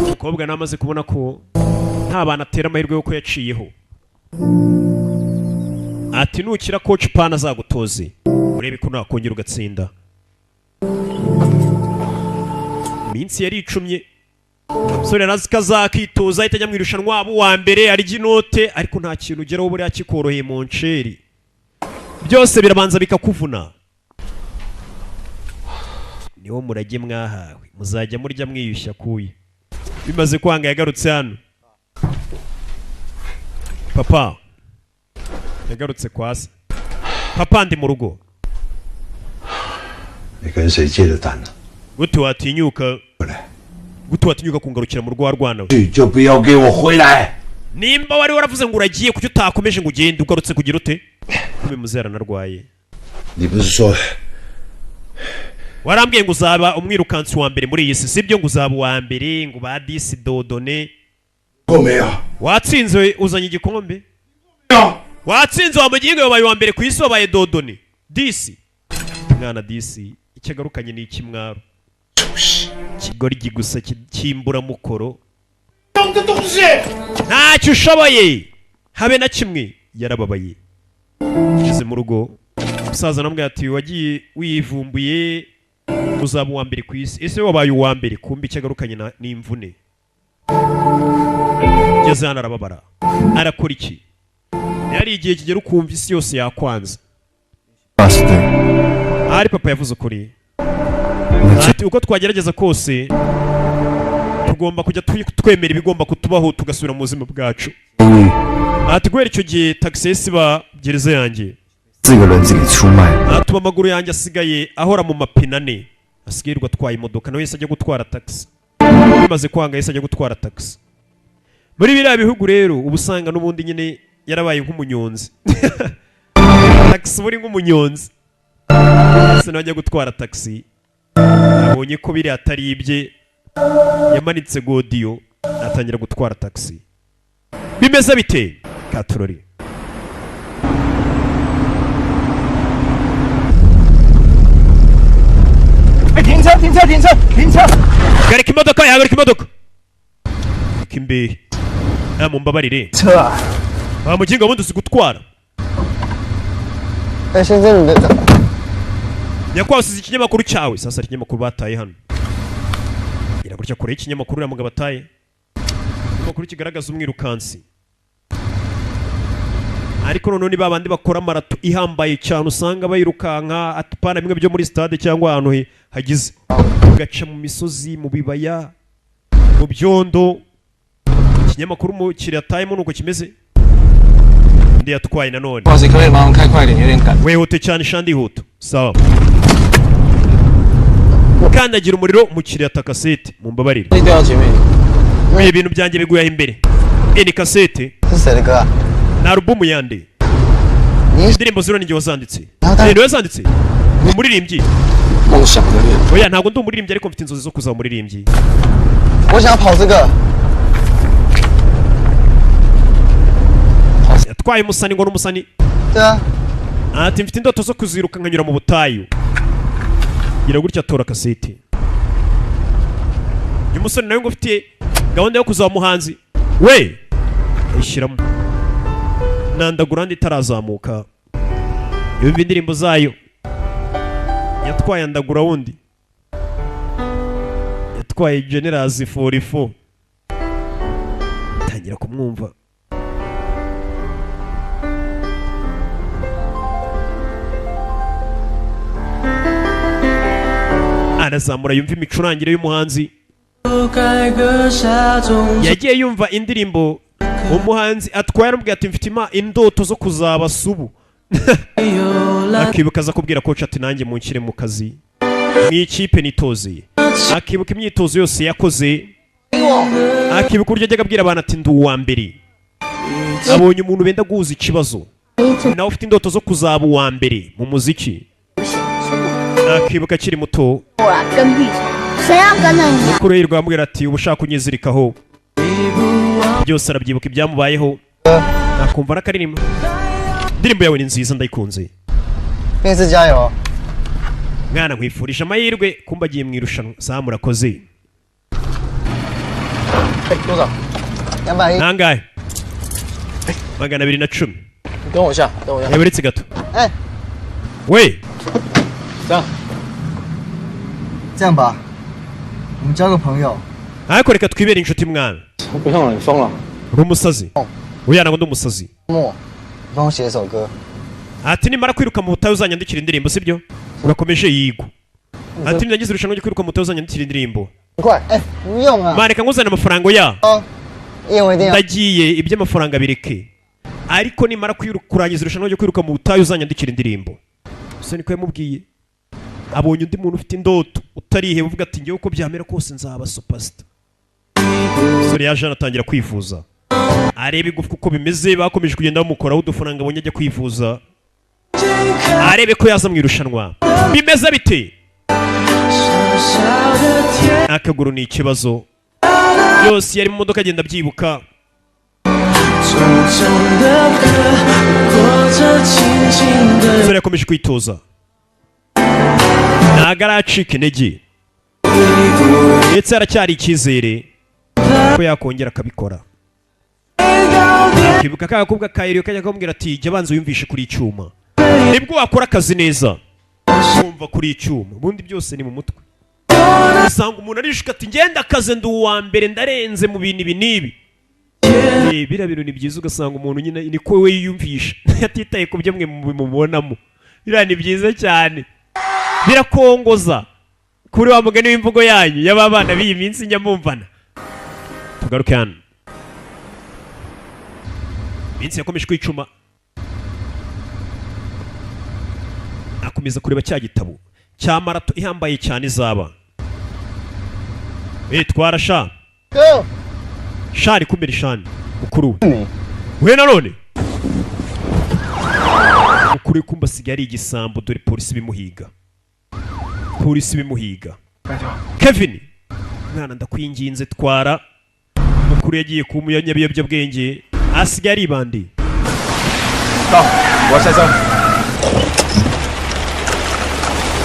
umukobwa namaze kubona ko nta bana atera amahirwe yo ko yaciyeho. ati nukira coach Pan azagutoze urebe ko nakongera ugatsinda. minsi yari icumye umusore arazi ko azakitoza ahita ajya mu irushanwa abo wa mbere arya inote ariko nta kintu ugeraho buriya kikoroheye mu nsheri byose birabanza bikakuvuna. niwo murage mwahawe muzajya murya mwiyushya kuye. bimaze kwanga yagarutse hano. papa yagarutse kwa se. papa ndi mu rugo. 你跟谁借的单呢？ gute watinyuka gute watinyuka kungarukira mu rugo wa rwana we. 就不要给我回来！ nimba wari waravuze ngo uragiye kuki utakomeje ngo ugende ugarutse kugira ute? kube muzera narwaye. 你不是说 warambwiye ngo uzaba umwirukansi wa mbere muri iyi si sibyo ngo uzaba uwa mbere ngo ba disi dodone 够没有？ watsinze uzanye igikombe? watsinze wa mugingo wabaye wa mbere ku isi wabaye dodone disi mwana disi icyagarukanye ni ikimwaro kigoryi gusa kimbura mukoro ntacyo ushoboye habe na kimwe. yarababaye ngeze mu rugo umusaza namwe ati wagiye wivumbuye uzaba uwa mbere ku isi ese wabaye uwa mbere kumbi icyagarukanye n'imvune. ngeze hano arababara arakora iki? yari igihe kigera ukumva isi yose yakwanza. ahari papa yavuze ukuri ati uko twagerageza kose tugomba kujya twemera ibigomba kutubaho tugasubira mu buzima bwacu. ati guhera icyo gihe taxi ba gereza yanjye ati amaguru yanjye asigaye ahora mu mapine ane asigaye atwaye imodoka nawe yese ajya gutwara taxi. bimaze kwanga yese ajya gutwara taxi. muri biriya bihugu rero uba usanga n'ubundi nyine yarabaye nk'umunyonzi. taxi buri nk'umunyonzi ese najya gutwara taxi abonye ko biri atari ibye yamanitse godiyo atangira gutwara taxi. bimeze bite katurori? garika imodoka yahagarika imodoka kimbe mumbabarire mugingo wundi uzi gutwara nyakwaho usize ikinyamakuru cyawe. sasa ikinyamakuru bataye hano iragurya kure y'ikinyamakuru uriya mugabo bataye ikinyamakuru kigaragaza umwirukansi ariko none ba bandi bakora marato ihambaye cyane usanga bayirukanka atupana bimwe byo muri stade cyangwa ahantu hagize ugaca mu misozi mu bibaya mu byondo. ikinyamakuru mu kiratayemo nuko kimeze. ndi yatwaye nanone wihute cyane shandi huto sawa. kandagira umuriro umukiriya ata kasete mumbabarire ibintu byanjye biguyaho imbere. ni kasete na alubumu yande indirimbo ziro ninjye wazanditse. ni wazanditse umuririmbyi 梦想的脸。 oya ntabwo ndi umuririmbyi ariko mfite inzozi zo kuzaba umuririmbyi 我想跑这个。 yatwaye umusani ngo n'umusani 对啊， ati mfite indoto zo kuziruka nkanyura mu butayu gira gutya atora kaseti uyu musore nawe ngo ufite gahunda yo kuzaba umuhanzi we ayishyiramo nandagura ndi itarazamuka yumva indirimbo zayo yatwaye andagura wundi yatwaye Generals 44 tangira kumwumva arazamura yumva imicurangire y'umuhanzi yagiye yumva indirimbo umuhanzi atwaye aramubwira ati mfite indoto zo kuzaba subu akibuka aza kubwira coach ati nanjye munshyire mu kazi mu ikipe nitozeye akibuka imyitozo yose yakoze akibuka uburyo ajyaga abwira abantu ati ndi uwa mbere abonye umuntu benda guhuza ikibazo nawe ufite indoto zo kuzaba uwa mbere mu muziki akibuka akiri muto mukuru we rwamubwira ati uba ushaka kunyizirikaho byose arabyibuka ibyamubayeho akumva n'akaririmbo indirimbo yawe ni nziza ndayikunze mwana nkwifurije amahirwe kumba agiye mu irushanwa saa murakoze nangahe 210 等我一下，等我一下。 uretse gato 哎， we 这样吧，我们交个朋友。 ariko reka twibere inshuti mwana 我不用了，你疯了。 uri umusazi oya ntabwo ndi umusazi 莫，你帮我写一首歌。 ati nimara kwiruka mu butayu uzanyandikira indirimbo sibyo urakomeje yigo ati nagize irushanwa ryo kwiruka mu butayu uzanyandikira indirimbo 快，哎，不用啊。 mareka nguzane amafaranga ya 哦，因为一定要。 ndagiye iby'amafaranga bireke ariko nimara kurangiza irushanwa ryo kwiruka mu butayu uzanyandikira indirimbo gusa niko yamubwiye abonye undi muntu ufite indoto utariheba uvuga ati ngewe uko byamera kose nzaba superstar sore yaje anatangira kwivuza areba igufwa uko bimeze bakomeje kugenda bamukoraho udufaranga abonye ajya kwivuza arebe ko yaza mu irushanwa bimeze bite akaguru ni ikibazo yose yari mu modoka agenda abyibuka sore yakomeje kwitoza ntago aracika intege ndetse haracyari icyizere ko yakongera akabikora akibuka ka gakobwa ka Eliyo kajya kamubwira ati jya banza wiyumvishe kuri icyuma nibwo wakora akazi neza kumva kuri icyuma ubundi byose ni mu mutwe usanga umuntu arishuka ati ngenda akaze ndi uwa mbere ndarenze mu bintu ibi n'ibi biriya bintu ni byiza ugasanga umuntu nyine niko we yiyumvisha atitaye ku byo mwe mubonamo biriya ni byiza cyane birakongoza kuri wa mugani w'imvugo yanyu y'ababana b'iyi minsi nyamumvana tugaruke hano minsi yakomeje kwicuma akomeza kureba cya gitabo cya marato ihambaye cyane izaba twara sha shari kumera ishani mukuru we nanone mukuru we kumba asigaye ari igisambo dore polisi bimuhiga Kevin mwana ndakwinginze twara mukuru yagiye ku munyabiyobyabwenge asigaye ari bandi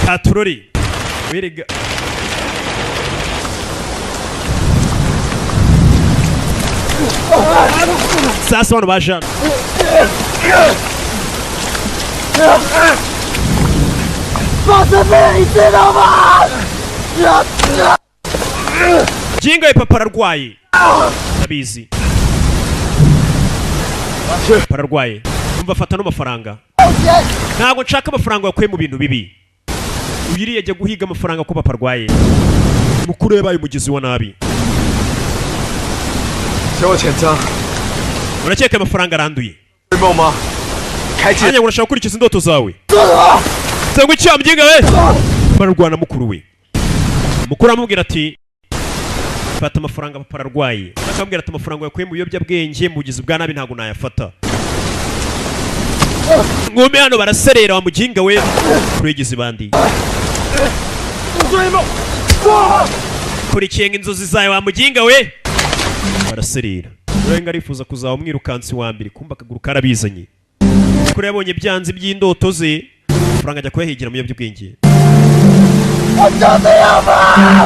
katurori werega sasa bano bajana jinga papa ararwaye ndabizi papa ararwaye umva afata n'amafaranga ntabwo nshaka amafaranga yakuye mu bintu bibi uyiriye ajya guhiga amafaranga ko papa arwaye mukuru yabaye umugizi wa nabi urakeka amafaranga aranduye hanyuma urashaka gukurikiza indoto zawe cyangwa icyaha mbyinga we bararwana mukuru we mukuru amubwira ati fata amafaranga papa ararwaye akamubwira ati amafaranga yakuye mu biyobyabwenge mu bugizi bwa nabi ntabwo nayafata ngome hano baraserera wa muginga we kurigeze bandi kurikiye inzozi zawe wa muginga we baraserera urenga arifuza kuzaba umwirukansi wa mbere kumba akaguru karabizanye kuri yabonye byanze by'indoto ze franga ajya kuyahigira mu by'ubwenge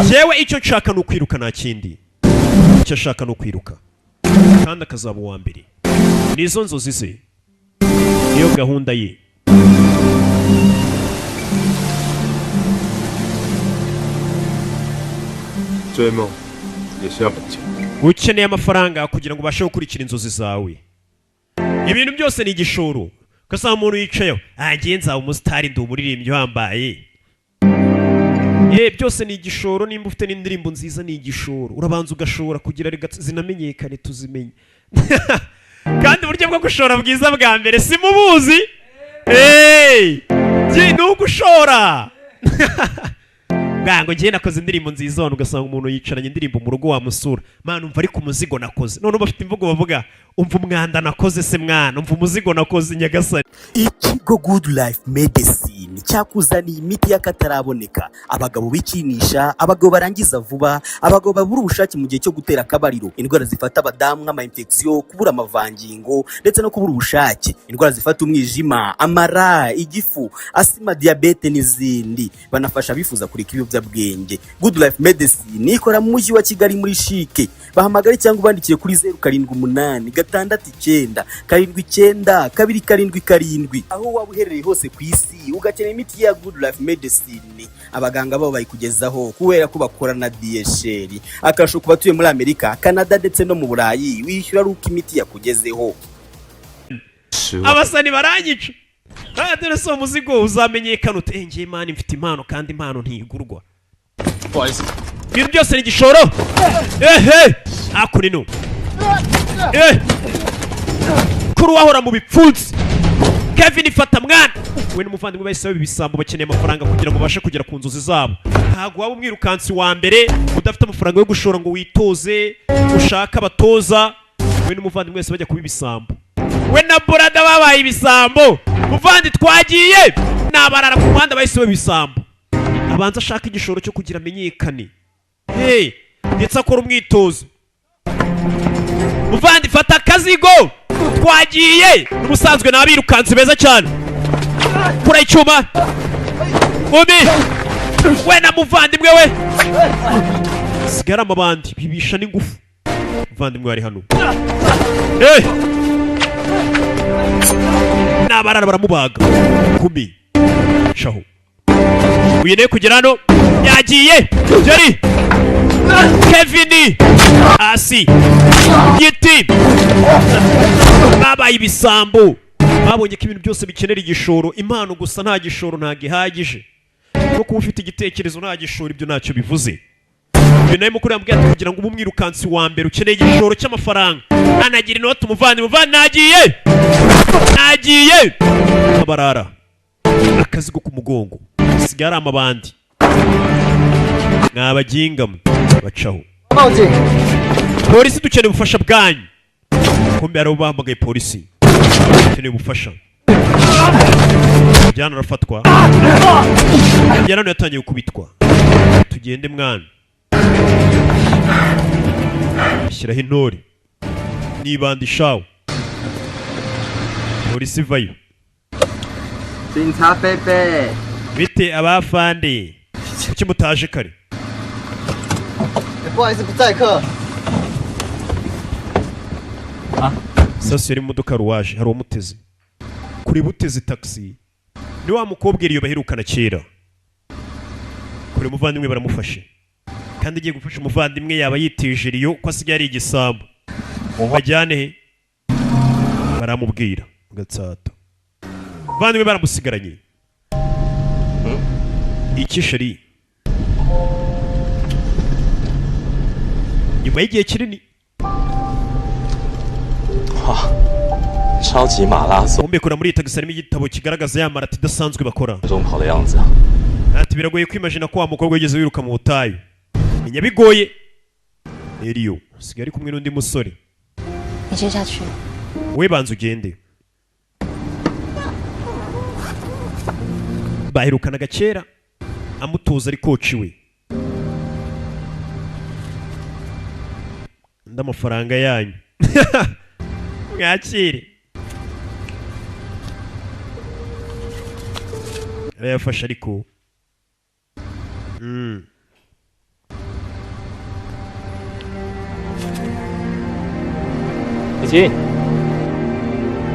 jewe icyo nshaka no kwiruka nta kindi icyo ashaka no kwiruka kandi akazaba uwa mbere nizo nzozi ze niyo gahunda ye ukeneye amafaranga kugira ngo ubashe gukurikira inzozi zawe ibintu byose ni igishoro ugasanga umuntu yicayeho ngiye nzaba umusitari ndi umuririmbyi wambaye byose ni igishoro nimba ufite n'indirimbo nziza ni igishoro urabanza ugashora kugira zinamenyekane tuzimenye kandi uburyo bwo gushora bwiza bwa mbere si mubuzi ni ugushora ngo ngiye nakoze indirimbo nziza hano ugasanga umuntu yicaranye indirimbo mu rugo wamusura mwana umva ariko umuzigo nakoze none bafite imvugo bavuga umva umwanda nakoze se mwana umva umuzigo nakoze nyagasani. Ikigo Good Life Medicine cyakuzaniye imiti y'akataraboneka abagabo bikinisha abagabo barangiza vuba abagabo babura ubushake mu gihe cyo gutera akabariro indwara zifata abadamu nk'ama infection kubura amavangingo ndetse no kubura ubushake indwara zifata umwijima amara igifu asima diabete n'izindi banafasha bifuza kureka ibiyobyabwenge. Good Life Medicine ikora mu mujyi wa Kigali muri Shike bahamagare cyangwa ubandikire kuri 0788 aho waba uherereye hose ku isi ugakenera imiti ya Good Life Medicine abaganga babo bayikugezaho kubera ko bakora na DHL akasho ku batuye muri Amerika Canada ndetse no mu Burayi wishyura ruko imiti yakugezeho. Abasani baranyica dore so muzigo uzamenyekana utengeye imana mfite impano kandi impano ntigurwa ibintu byose ni igishoro akurino kuri wahora mu bipfunsi Kevin ifata mwana we n'umuvandimwe bahise babisambo bakeneye amafaranga kugira ngo bashe kugera ku nzozi zabo ntago waba umwirukansi wa mbere udafite amafaranga yo gushora ngo witoze ushaka abatoza we n'umuvandimwe wese bajya kubibisambo we na burada babaye ibisambo muvandi twagiye nabarara ku muhanda bahise babisambo abanza ashaka igishoro cyo kugira amenyekane ndetse akora umwitozo muvandi fata akazigo twagiye n'ubusanzwe nabirukanze beza cyane kura icyuma we na muvandimwe we sigara amabandi bibisha n'ingufu muvandimwe ari hano nabarara baramubaga kumi shaho uyene kugera hano yagiye jari Kevin asi giti babaye ibisambo babonye ko ibintu byose bikenera igishoro impano gusa nta gishoro nta gihagije no kuba ufite igitekerezo nta gishoro ibyo ntacyo bivuze nawe mukuru yambwiye ati kugira ngo umwirukansi wa mbere ukeneye igishoro cy'amafaranga anagira inoti umuvandi nagiye abarara akazigo ku mugongo sigara amabandi mwabagingamo bacaho polisi dukeneye ubufasha bwanyu kumbe ari bahamagaye polisi dukeneye ubufasha Jana arafatwa Jana yatangiye gukubitwa tugende mwana shyiraho intore nibandishaho polisi vayo Sinta Pepe bite abafande kuki mutaje kare sasa yari mudoka ruwaje hari umuteze kuri buteze taxi ni wa mukobwa iriyo bahirukana kera kuri muvandimwe baramufashe kandi igiye gufasha umuvandimwe yaba yitije iriyo ko asigaye ari igisambo bajyane he baramubwira gatsata muvandimwe baramusigaranye iki sheri nyuma y'igihe kinini umbekura muri taxi harimo igitabo kigaragaza ya marati idasanzwe bakora ati biragoye kwimagina ko wa mukobwa yigeze wiruka mu butayu menya bigoye Eliyo usigaye ari kumwe n'undi musore we banza ugende baherukanaga kera amutoza ari koci we. Ndamafaranga yanyu mwakire. Arayafasha ariko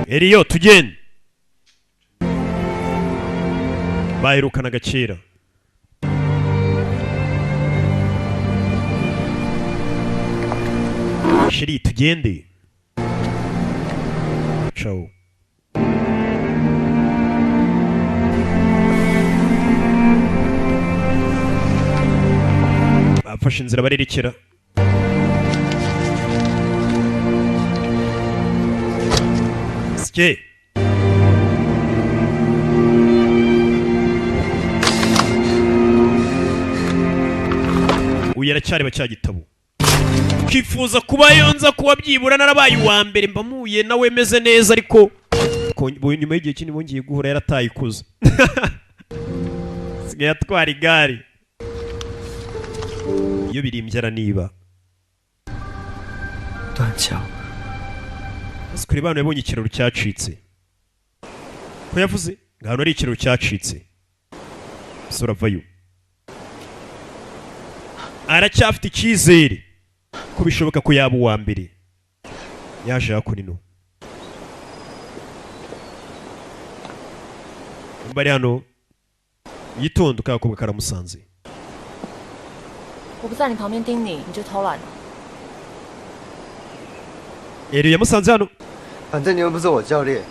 Eliyo tugende. Baherukanaga kera. Shiri tugende. Ciao. Bafashe inzira barerekera. Ske. Uyu aracyari cya gitabo. Kifuza kuba yonza kuba byibura narabaye uwa mbere mbamuye nawe meze neza ariko nyuma y'igihe kinini bongeye guhura yarataye ikuza. Sigaye atwara igare. Iyo birimbyara niba. Danchao. Kuri bano yabonye ikiraro cyacitse. Ko yavuze ngano ari ikiraro cyacitse. Sura vayo. Aracyafite icyizere ko bishoboka ko yaba uwa mbere. Yaje hakurino. Mbari hano yitondo kakobwa karamusanze. 我不在你旁边盯你，你就偷懒了。 Eliyo yamusanze hano. 反正你又不是我教练，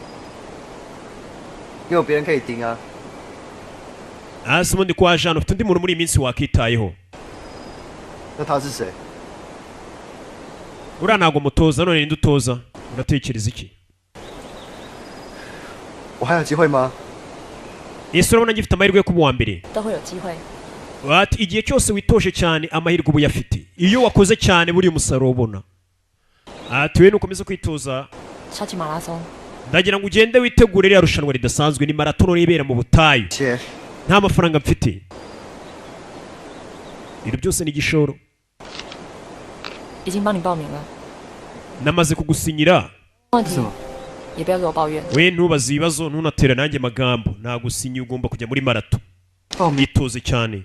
你有别人可以盯啊。 Hasi ubundi kwaje hano ufite undi muntu muri iyi minsi wakitayeho. 那他是谁？ Uriya ntabwo mutoza none ninde utoza? Uratekereza iki? 我还有机会吗？ Ese urabona ngifite amahirwe yo kuba uwa mbere? 都会有机会。 Ati igihe cyose witoje cyane amahirwe ubu yafite. Iyo wakoze cyane buri umusaruro ubona. Ati we nukomeza kwitoza. 超级马拉松。 Ndagira ngo ugende witegure iriya rushanwa ridasanzwe ni marathon ribera mu butayu. Nta mafaranga mfite. Ibyo byose ni igishoro. 已经帮你报名了。 Namaze kugusinyira. 问题也不要给我抱怨。 We ntubaze ibibazo ntunatera nanjye magambo. Nagusinyiye ugomba kujya muri marathon. Yitoze cyane.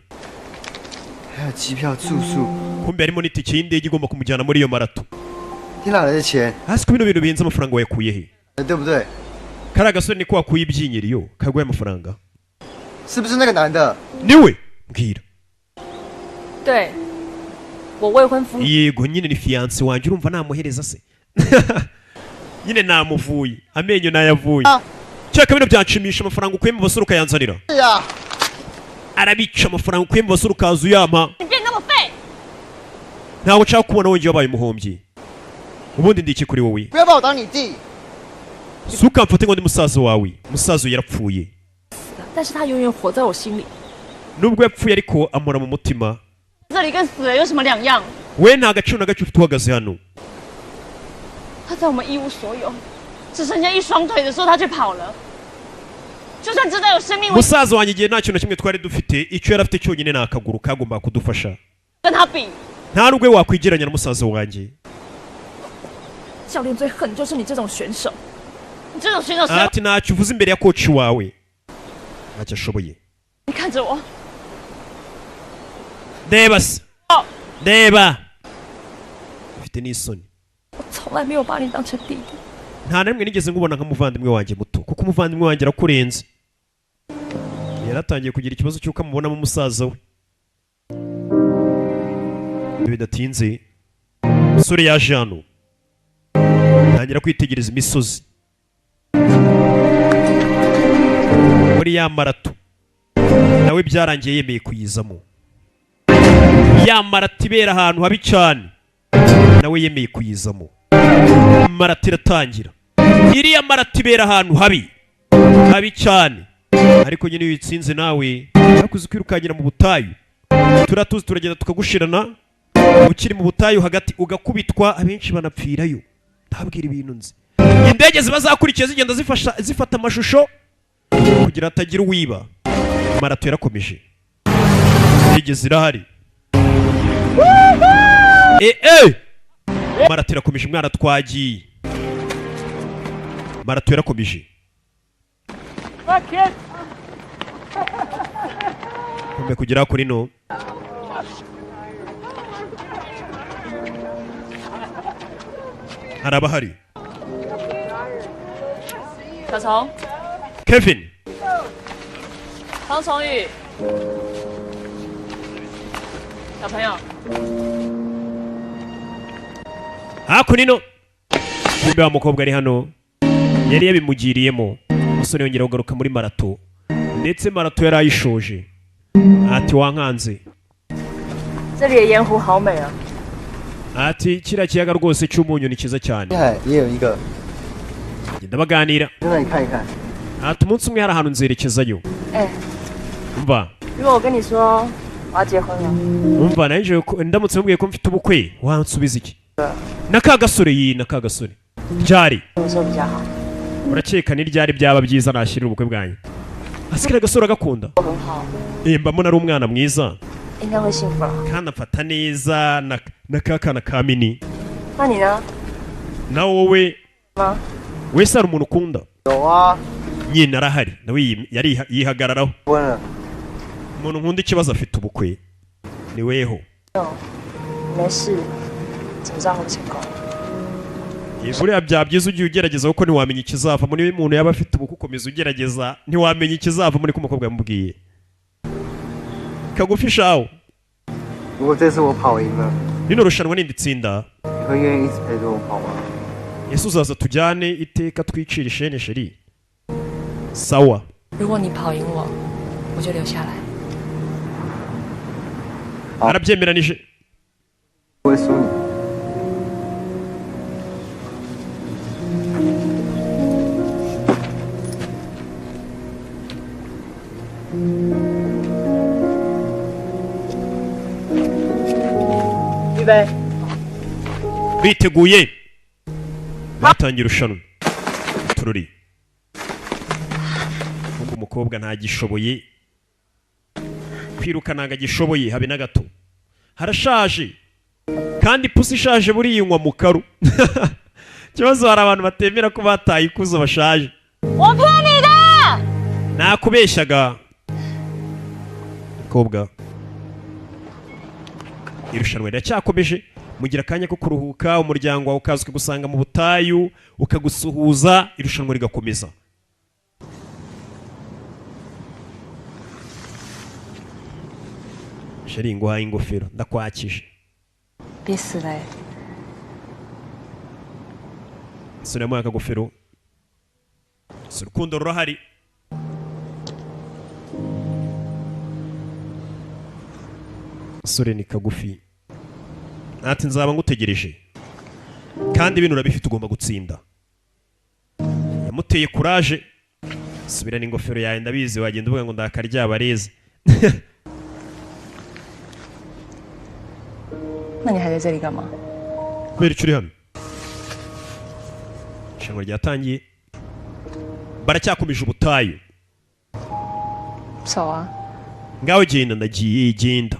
还有机票、住宿。 Kumbe harimo n'itike y'indege igomba kumujyana muri iyo marathon. 你哪来的钱？ Hasi ko bino bintu bihenze amafaranga wayakuye he? 对不对？ Kariya gasore niko wakuye ibyinyiriyo kaguye amafaranga. 是不是那个男的？ Niwe mbwira. 对，我未婚夫。 Yego nyine ni fiance wanjye urumva namuhereza se. Nyine namuvuye amenyo nayavuye. Cyaka bino byanshimisha amafaranga ukuye mu basore ukayanzanira. Arabica amafaranga ukuye mu basore ukaza uyampa. 你变那么废！ Ntabwo nshaka kubona wongeye wabaye umuhombyi. Ubundi ndi iki kuri wowe? 不要把我当你弟。 Sukamfate ngo ndi musaza wawe. Musaza yarapfuye. 但是他永远活在我心里。 Nubwo yapfuye ariko amora mu mutima. 这里跟死了有什么两样？ We nta gaciro na gace ufite uhagaze hano. 他在我们一无所有，只剩下一双腿的时候，他却跑了。就算知道有生命危险， Musaza wanjye igihe nta kintu na kimwe twari dufite icyo yari afite cyonyine ni akaguru kagomba kudufasha. 跟他比， Nta nubwo wakwigeranya na musaza wanjye. 教练最恨就是你这种选手。 你这种选手谁？ Ati ntacyo uvuze imbere ya coach wawe. Ntacyo ashoboye. 你看着我， Reba se. Reba. Ufite n'isoni. 我从来没有把你当成弟弟。 Nta na rimwe nigeze ngubona nk'umuvandimwe wanjye muto kuko umuvandimwe wanjye arakurenze. Yaratangiye kugira ikibazo cy'uko amubonamo umusaza we. Bidatinze umusore yaje hano ntangira kwitegereza imisozi muri ya marato nawe byarangiye yemeye kuyizamo. Ya marato ibera ahantu habi cyane nawe yemeye kuyizamo. Marato iratangira. Iriya marato ibera ahantu habi cyane ariko nyine iyo uyitsinze nawe nakuze kwirukagira mu butayu. Turatuzi turagenda tukagushirana ukiri mu butayu hagati ugakubitwa abenshi banapfirayo. Ndabwira ibintu nzi. Indege ziba zakurikiye zigenda zifata amashusho kugira atagira uwiba. marato yarakomeje igeze irahari marato irakomeje mwana twagiye marato yarakomeje kumbe kugera kuri no haraba hari Kevin 方崇宇，小朋友， hakunino kumbe wa mukobwa ari hano yari yabimugiriyemo umusore yongera kugaruka muri marato ndetse marato yari ayishoje ati wankanze 这里的盐湖好美啊！ ati kiriya kiyaga rwose cy'umunyu ni cyiza cyane 也有一个， genda baganira 真的你看一看。 ati umunsi umwe hari ahantu nzerekezayo 哎， umva 如果我跟你说我要结婚了， umva naje ndamutse mubwiye ko mfite ubukwe wansubiza iki naka gasore yi naka gasore ryari 怎么说比较好？ urakeka ni ryari byaba byiza nashyirira ubukwe bwanyu asikira gasore agakunda 我很好， mba mbona ari umwana mwiza 应该会幸福了。 kandi amfata neza na kakana ka mini 那你呢？ na wowe 吗？ wese hari umuntu ukunda 有啊， nyine arahari nawe yari yihagararaho 问了， umuntu nkunda ikibazo afite ubukwe ni weho 没事，怎么知道会成功？ buriya byaba byiza ugiye ugerageza kuko ntiwamenya ikizavamo niba umuntu yaba afite ubukwe ukomeza ugerageza ntiwamenya ikizavamo niko umukobwa yamubwiye kagufi shawo 如果这次我跑赢了， rino rushanwa nindi tsinda 你会愿意一直陪着我跑吗？ ese uzaza tujyane iteka twicira ishene sheri sawa 如果你跑赢我，我就留下来。 arabyemeranije 不会输你。 预备， biteguye batangira irushanwa tururi ubwo umukobwa ntagishoboye kwiruka ntago agishoboye habe na gato harashaje kandi pusi ishaje buriya inywa mu karu ikibazo hari abantu batemera ko bataye ikuzo bashaje 我骗你的。 nakubeshyaga mukobwa irushanwa riracyakomeje mugira akanya ko kuruhuka umuryango wawe ukaza ukagusanga mu butayu ukagusuhuza irushanwa rigakomeza sheri nguhaye ingofero ndakwakije 别死了欸， sore yamuhaye akagofero si urukundo rurahari sore ni kagufi ati nzaba ngutegereje kandi ibintu urabifite ugomba gutsinda yamuteye kuraje subirana ingofero yawe ndabizi wagenda uvuga ngo ndakaryaba reze 那你还在这里干嘛？ kubera icyo uri hano irushanwa ryatangiye baracyakomeje ubutayu 走啊！ ngaho genda ndagiye genda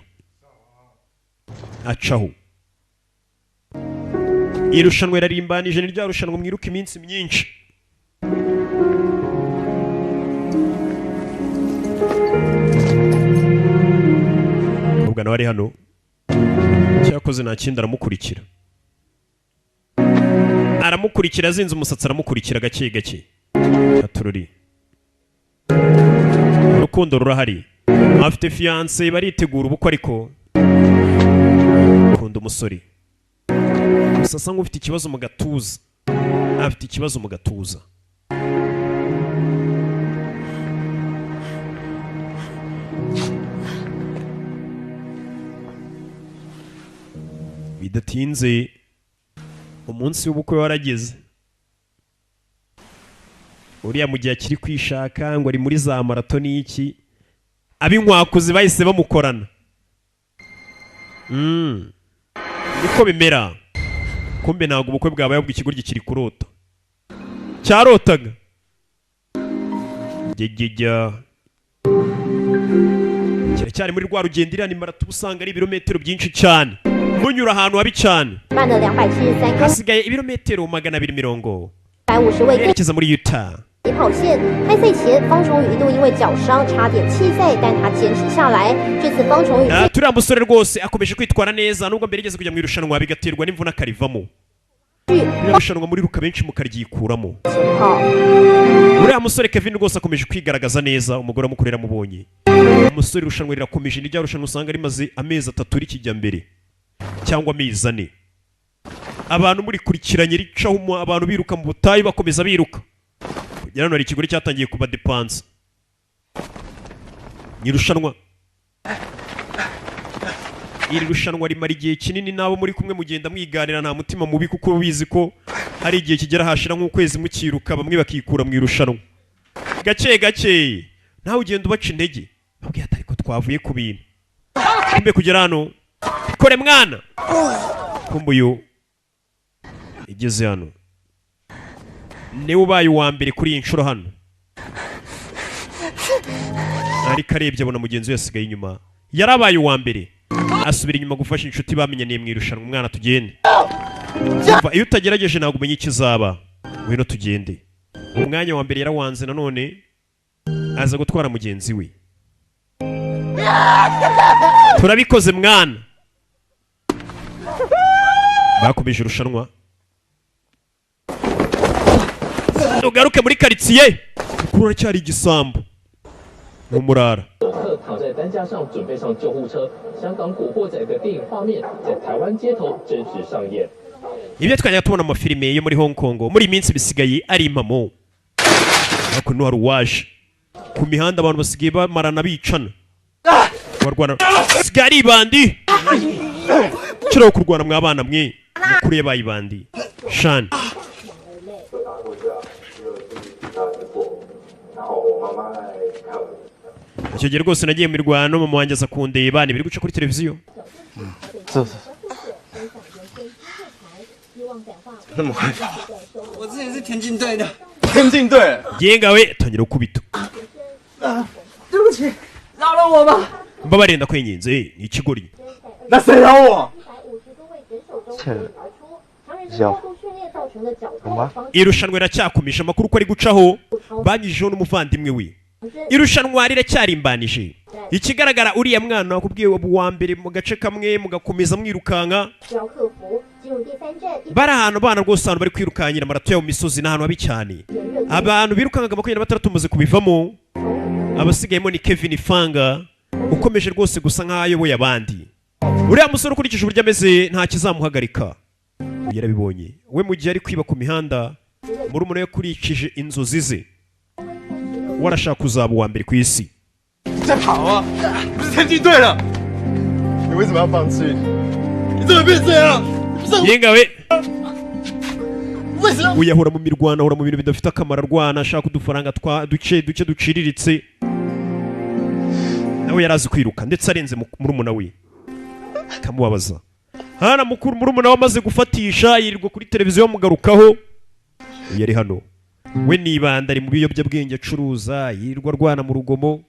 acaho irushanwa irarimbanije ni rya rushanwa mwiruka iminsi myinshi ubwo nawe ari hano cyakoze nta kindi aramukurikira azinze umusatsi aramukurikira gake gake atururi urukundo rurahari afite fiance baritegura ubukwe ariko ukunda umusore gusa asa nk'ufite ikibazo mu gatuza afite ikibazo mu gatuza bidatinze umunsi w'ubukwe warageze uriya mu gihe akiri kwishaka ngo ari muri za marato n'iki ab'inkwakuzi bahise bamukorana niko bimera kumbe ntabwo ubukwe bwabaye ahubwo ikigoryi kiri kurota cyarotaga jyejyejya muracyari muri rwa rugendo iriya ni marato usanga ari ibirometero byinshi cyane munyura ahantu habi cyane hasigaye ibirometero 250yerekeza muri Utah 跑线开赛前方崇宇一度因为脚伤差点弃赛，但他坚持下来。这次方崇宇turiya musore rwose akomeje kwitwara neza nubwo mbere yigeze kujya mu irushanwa bigaterwa n'imvune akarivamo irushanwa muri ruka benshi mukaryikuramo uriya musore Kevin rwose akomeje kwigaragaza neza umugore amukorera mubonye umusore irushanwa rirakomeje n'irya rushanwa usanga rimaze amezi 3 rikijya mbere cyangwa amezi 4 abantu muri kurikiranye ricaho abantu biruka mu butayu bakomeza biruka kugera hano hari ikigore cyatangiye kuba depanse nyirushanwa iri rushanwa rimara igihe kinini nabo muri kumwe mugenda mwiganira nta mutima mubi kuko bizi ko hari igihe kigera hashira nk'ukwezi mukiruka bamwe bakikura mu irushanwa gake gake nawe ugenda ubaca intege babwiye atari ko twavuye ku bintu kumbe kugera hano kore mwana kumbuyo igeze hano niwe ubaye uwa mbere kuri iyi nshuro hano ariko arebye abona mugenzi we yasigaye inyuma yarabaye uwa mbere asubira inyuma gufasha inshuti bamenyaniye mu irushanwa umwana tugende iyo utagerageje ntabwo umenya ikizaba ngwino tugende umwanya wa mbere yarawanze nanone aza gutwara mugenzi we turabikoze mwana bakomeje irushanwa ugaruke muri karitsiye kuko uracyari igisambo mumurara ibyo twajya tubona amafilime yo muri Hong Kong muri minsi bisigaye ari impamo ariko no hari uwaje ku mihanda abantu basigaye bamarana bicana barwana basigaye ari ibandi kiro kurwana mwabana mwe mukuriye bayibandi shani icyo gihe rwose nagiye mu mirwano mama wanjye aza kundeba biri guca kuri televiziyo gengawe tangira gukubita mba barenda kwenyinze ni ikigori irushanwa riracyakomeje amakuru ko ari gucaho banyijeho n'umuvandimwe we irushanwa riracyarimbanije ikigaragara uriya mwana wakubwiye wa mbere mu gace kamwe mugakomeza mwirukanka bari ahantu bana rwose ahantu bari kwirukankira marato yo mu misozi n'ahantu habi cyane abantu birukankaga 26 tumaze kubivamo abasigayemo ni Kevin Fanga ukomeje rwose gusa nk'ayoboye abandi uriya musore ukurikije uburyo ameze nta kizamuhagarika yarabibonye we mu gihe ari kwiba ku mihanda muri umuntu yakurikije inzozi ze warashaka kuzaba uwa mbere ku isi yengawe uyahora mu mirwana ahora mu bintu bidafite akamaro arwana ashaka udufaranga duke duciriritse nawe yarazi kwiruka ndetse arenze murumuna we kamubabaza hana mukuru murumuna we amaze gufatisha yirirwa kuri televiziyo bamugarukaho yari hano we nibanda ari mu biyobyabwenge acuruza yirirwa arwana mu rugomo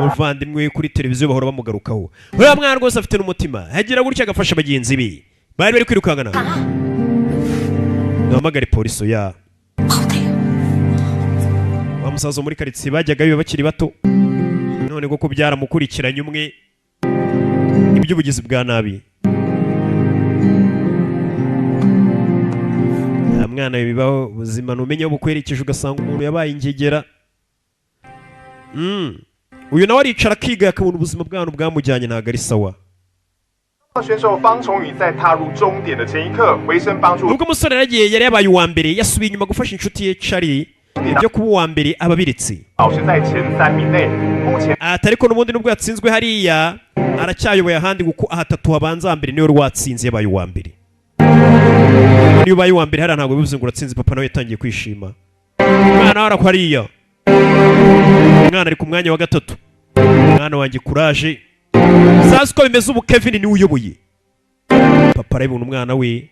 umuvandimwe kuri televiziyo bahora bamugarukaho uriya mwana rwose afite n'umutima hagira gutya agafasha bagenzi be bari kwirukangana duhamagare polisi ya wa musaza muri karitsiye bajyaga biba bakiri bato none koko byaramukurikiranye umwe iby'ubugizi bwa nabi mwana bibaho ubuzima numenye bukwerekeje ugasanga umuntu yabaye ingegera uyu nawe aricara akiga akabona ubuzima bw'abantu bwamujyanye ntabwo ari sawa nubwo umusore yaragiye yari yabaye uwa mbere yasubiye inyuma gufasha inshuti ye Charlie ibyo kuba uwa mbere aba abiretse ariko n'ubundi nubwo yatsinzwe hariya aracyayoboye ahandi kuko ahatatu habanza mbere niwe watsinze yabaye uwa mbere niyo ubaye uwa mbere hariya ntabwo bivuze ngo uratsinze papa nawe yatangiye kwishima umwana we hariya umwana ari ku mwanya wa 3 umwana wanjye kuraje sazi ko bimeze ubu Kevin niwe uyoboye papa arabona umwana we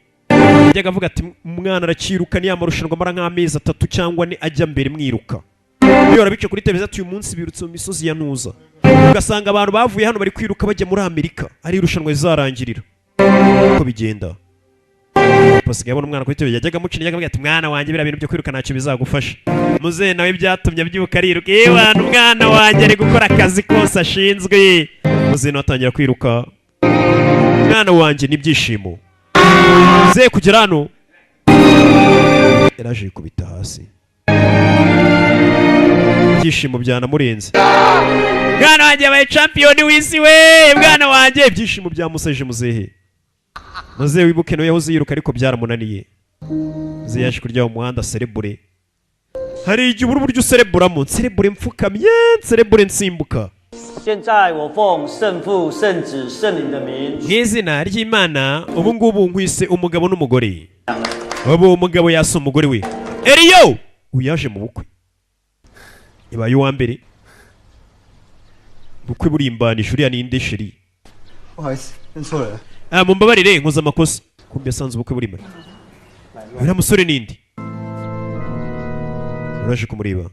yajyaga avuga ati umwana arakiruka niyo amarushanwa amara nk'amezi 3 cyangwa 4 ajya mbere mwiruka bihora bice kuri televiziyo ati uyu munsi birutse mu misozi ya Ntuza, ugasanga abantu bavuye hano bari kwiruka bajya muri Amerika ari irushanwa rizarangirira uko bigenda. Pasigaye abona umwana kuri televiziyo yajyaga amucina yajyaga ati mwana wanjye biriya bintu byo kwiruka ntacyo bizagufasha. Muzehe nawe byatumye abyuka ariruka, abantu umwana wanjye ari gukora akazi kose ashinzwe. Muzehe nawe atangira kwiruka, mwana wanjye n'ibyishimo. Muzehe kugera hano yaraje yikubita hasi, ibyishimo byanamurenze. Mwana wanjye yabaye champion w'isi we, mwana wanjye ibyishimo byamusaje muzehe. Muzehe wibuke no yahoze yiruka ariko byaramunaniye. Muzehe yaje kurya mu muhanda cerebure. Hari igihe ubura uburyo usereburamo, cerebure mfukamye, cerebure nsimbuka. 现在我奉圣父、圣子、圣灵的名， Mw'izina ry'Imana ubu ngubu nkwise umugabo n'umugore. Ubu umugabo yasa umugore we. Eliyo uyaje mu bukwe. Ibaye uwa mbere. Bukwe burimbanisha uriya ninde sheri? 不好意思，认错人。 Mumbabarire nkoze amakosa. Kumbe yasanze ubukwe burimo. Uriya musore ninde? Uraje kumureba.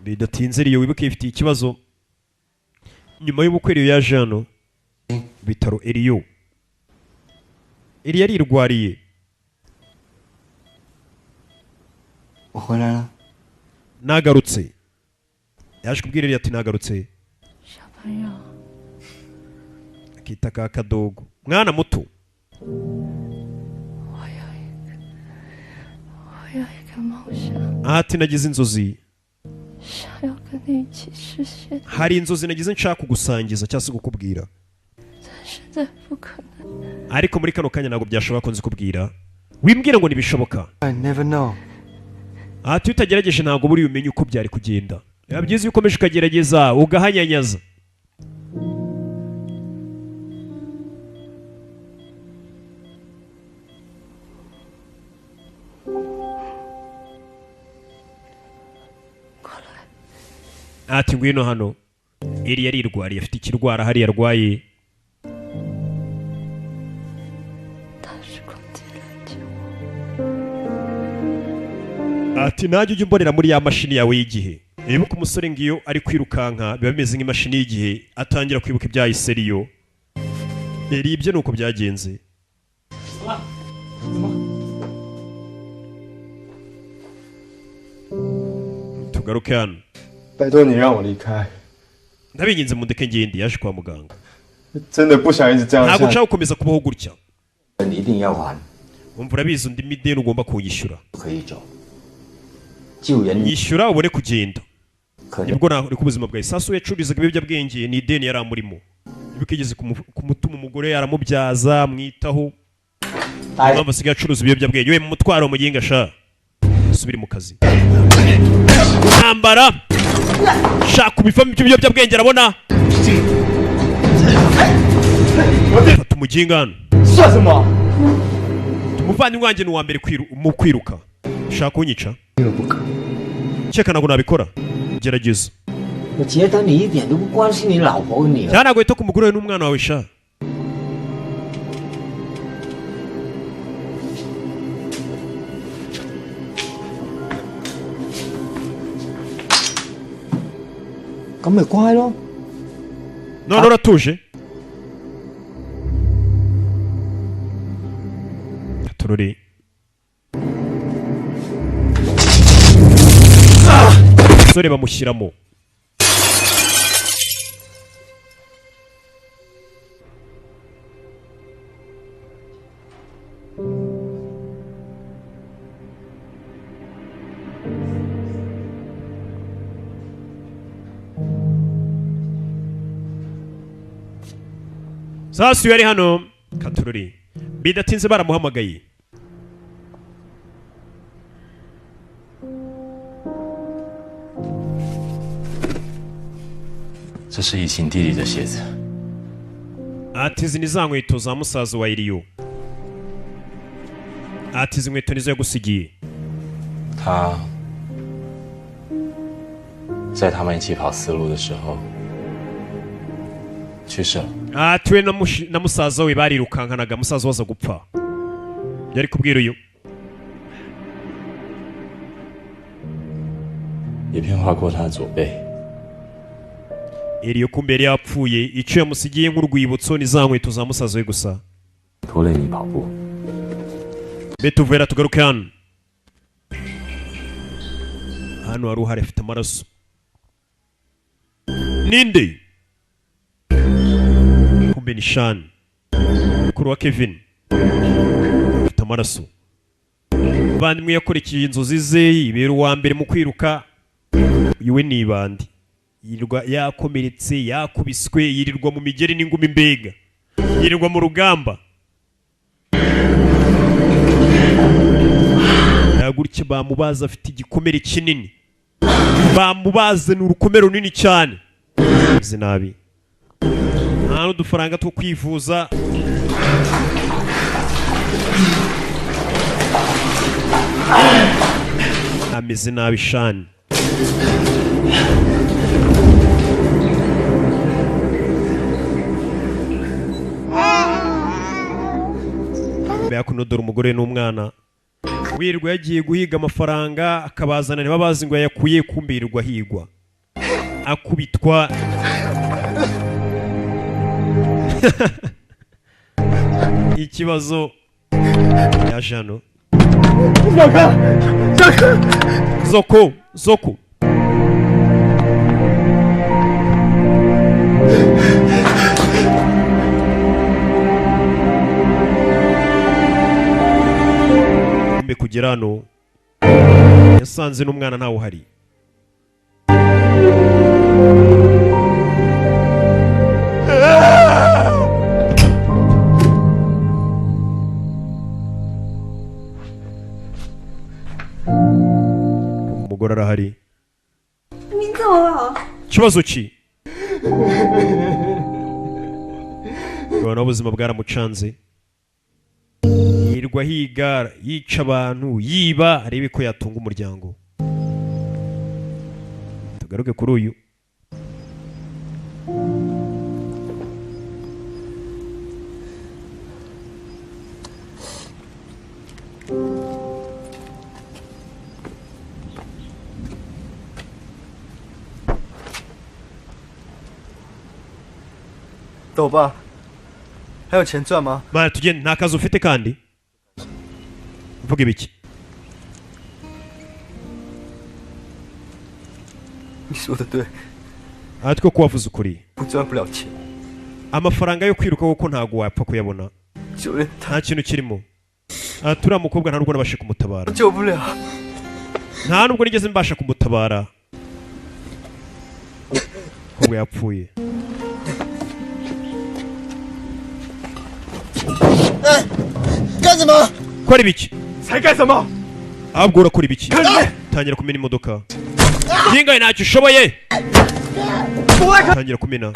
Bidatinze Eliyo wibuke ifitiye ikibazo. Nyuma y'ubukwe Eliyo yaje hano bitaro Eliyo. Eliyo yarirwariye. 我回来了。 Nagarutse. Yaje kubwira Eliyo ati nagarutse. 小朋友， Akita ka kadogo. Mwana muto. 我有一个梦想， Ati nagize inzozi. 想要跟你一起实现， Hari inzozi nagize nshaka kugusangiza cyangwa se kukubwira. 但现在不可能。 Ariko muri kano kanya ntabwo byashobora ko nzikubwira. Wimbwira ngo nibishoboka. I never know. Ati utagerageje ntabwo buri umenye uko byari kugenda. Biba byiza iyo ukomeje ukagerageza ugahanyanyaza. Ati ngwino hano. Eliyo yarirwariye afite ikirwara hariya arwaye. 大时光机来救我。 Ati najye ujye umbonera muri ya mashini yawe y'igihe. Ibuka umusore ngiyo ari kwirukanka biba bimeze nk'imashini y'igihe atangira kwibuka ibyahise Eliyo. Eliyo ibyo nuko byagenze. Tugaruke hano. 拜托你让我离开， Ndabinginze mundeke ngende yaje kwa muganga. 真的不想一直这样 Ntabwo 下 nshaka gukomeza kubaho gutya. 你一定要还， Umva urabizi undi mideni ugomba kunyishyura. 不可以走。救人 Yishyura ubone kugenda. 可能 Nibwo nari ku buzima bwawe. Sasu yacururizaga ibiyobyabwenge ni ideni yari amurimo. Ibuka igeze kumutuma umugore yaramubyaza amwitaho. Impamvu asigaye acuruza ibiyobyabwenge. We mu mutwaro muginga sha. Subiri mu kazi. Ntambara. Shaka ubivamo ibiyobyabwenge arabona. Fata umuginga hano. 算什么？ Umuvandimwe wanjye ni uwa mbere mu kwiruka. Shaka kunyica. Cyeka ntabwo nabikora. Gerageza. 我觉得你一点都不关心你老婆跟女儿。 cyane ntabwo wita ku mugore we n'umwana wawe sha. 咁咪乖咯。 None uratuje. Tururi. Sore bamushyiramo. Sasu yari hano Katururi. Bidatinze baramuhamagaye. 这是以前弟弟的鞋子。 Ati izi ni za nkweto za musaza wa Eliyo. Ati izi nkweto nizo yagusigiye. 他在他们一起跑丝路的时候，去世了。ati we na musaza we barirukankanaga musaza waza gupfa yari kubwira uyu 一片划过他的左背。 Iriyo kumbe yari yapfuye icyo yamusigiye nk'urwibutso ni za nkweto za musaza we gusa 拖累你跑步。 Betuvera tugaruke hano hano hari uhari afite amaraso ninde kumbe ni Shani mukuru wa Kevin afite amaraso bandimwe yakorekeye inzozi ze ibera uwa mbere mu kwiruka iwe ni ibandi yirirwa yakomeretse yakubiswe yirirwa mu migeri n'ingumi mbega yirirwa mu rugamba yagurike bamubaza afite igikomere kinini bamubaze ni urukomero runini cyane izi nabi nta n'udufaranga two kwivuza ameze nabi Shani mbega kunodora umugore n'umwana wirirwa yagiye guhiga amafaranga akabazana niba bazi ngo yakuye kumbirirwa higwa akubitwa ikibazo ya Jano Zoko mbe kugera hano yasanze n'umwana ntawe uhari umugore arahari ikibazo ki ubona ubuzima bwaramucanze yirirwa higa yica abantu yiba arebe ko yatunga umuryango tugaruke kuri uyu豆爸，还有钱赚吗？ Mwana tugende nta kazi ufite kandi mvuga ibiki 你说的对， atwo ko wavuze ukuri 我赚不了钱， amafaranga yo kwiruka kuko ntago wapfa kuyabona 就连他 nta kintu kirimo turiya mukobwa nta nubwo nabashe kumutabara 救不了。 nta nubwo nigeze mbasha kumutabara ubwo yapfuye 哎，干什么？ kora ibiki 才干什么？ ahubwo urakora ibiki tangira kumena imodoka yingaye ntacyo ushoboye tangira kumena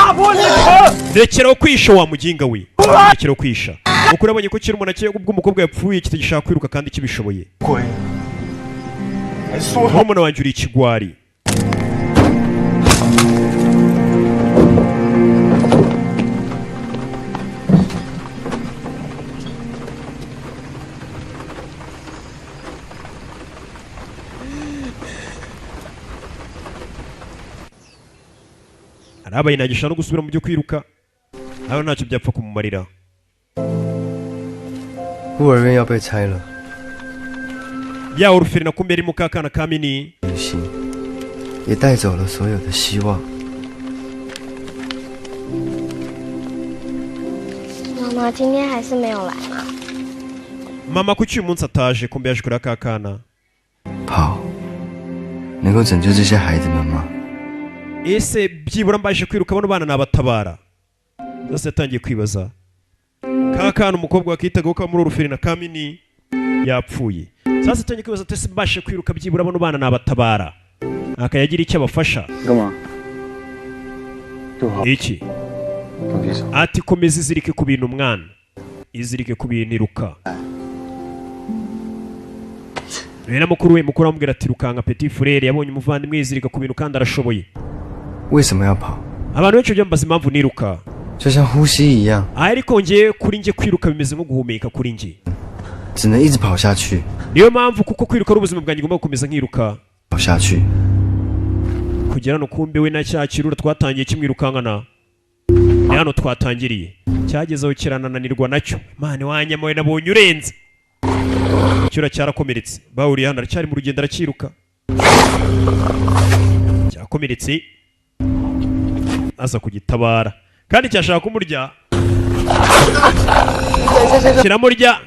rekeraho kwisha wa muginga we rekeraho kwisha uko urabonye ko kiri umuntu akeye ubwo umukobwa yapfuye kitagishaka kwiruka kandi kibishoboye murumuna wanjye uri ikigwari arabaye nagisha no gusubira mu byo kwiruka nawe ntacyo byapfa kumumarira 孤儿院要被拆了， ya uruferi nakumbe ari mukakana ka mini 旅行也带走了所有的希望。 妈妈今天还是没有来吗？ mama kuki uyu munsi ataje kumbe yaje kureba ka kana 跑，能够拯救这些孩子们吗？ ese byibura mbashe kwiruka bano bana nabatabara zose yatangiye kwibaza ka kana umukobwa wakitagaho ka muri uruferi na kamini yapfuye sasa yatangiye kwibaza ati ese mbashe kwiruka byibura bano bana nabatabara akayagira icyo abafasha iki ati komeza izirike ku bintu mwana izirike ku bintu iruka rero mukuru we mukuru amubwira ati rukanga petit frere yabonye umuvandimwe yizirika ku bintu kandi arashoboye 为什么要跑？ abantu benshi byambaza impamvu niruka 就像呼吸一样。 ariko ngiye kuri nge kwiruka bimeze nko guhumeka kuri nge. 只能一直跑下去。 niyo mpamvu kuko kwiruka ari ubuzima bwanjye ngomba gukomeza nkiruka. 跑下去。 kugera no kumbe we na cya kirura twatangiye kimwirukankana. ni hano twatangiriye. cyagezeho kiranananirwa nacyo. Mane wanyamawe nabonye urenze. Kirura cyarakomeretse. Bahuriye hano aracyari mu rugendo arakiruka. Cyakomeretse. Aza kugitabara. Kandi cyashaka kumurya. Kiramurya.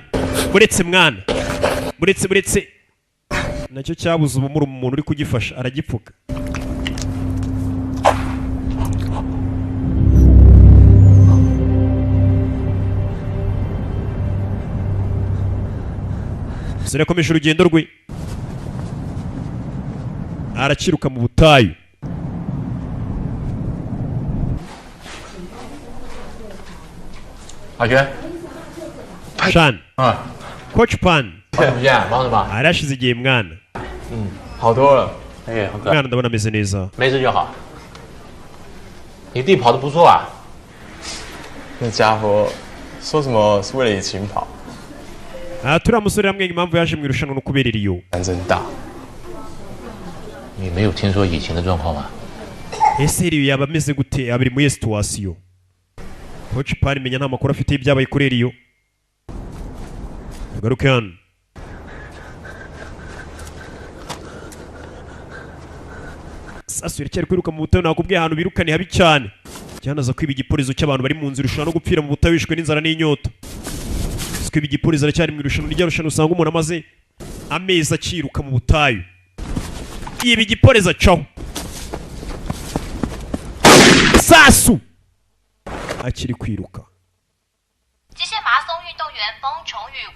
Buretse mwana. Buretse. Nacyo cyabuze ubumuru umuntu uri kugifasha aragipfuka. Sire komeje urugendo rwe. Arakiruka mu butayu. Shan. Coach Pan. 看不见，忙什么？ arashize igihe mwana. 好多了。哎，很可爱。 mwana ndabona ameze neza. 没事就好。你弟跑得不错啊。那家伙说什么是为了你勤跑？ turiya musore yambwiye impamvu yaje mu irushanwa no kubera iriyo. 胆真大。你没有听说以前的状况吗？ ese iriyo yaba ameze gute abiri muri situation? Coach Pan menya nta makuru afite y'ibyabaye kuri iriyo. Garuke hano. Sasu yari kwiruka mu butayu nakubwiye ahantu birukani habi cyane. Cyanaza kwiba igipolizo cy'abantu bari mu nzira irushanwa no gupfira mu butayu bishwe n'inzara n'inyota. Kwiba igipolizo aracyari mu irushanwa rya rushanwa usanga umuntu amaze amezi akiruka mu butayu. Ibi igipolizo caho. Sasu akiri kwiruka.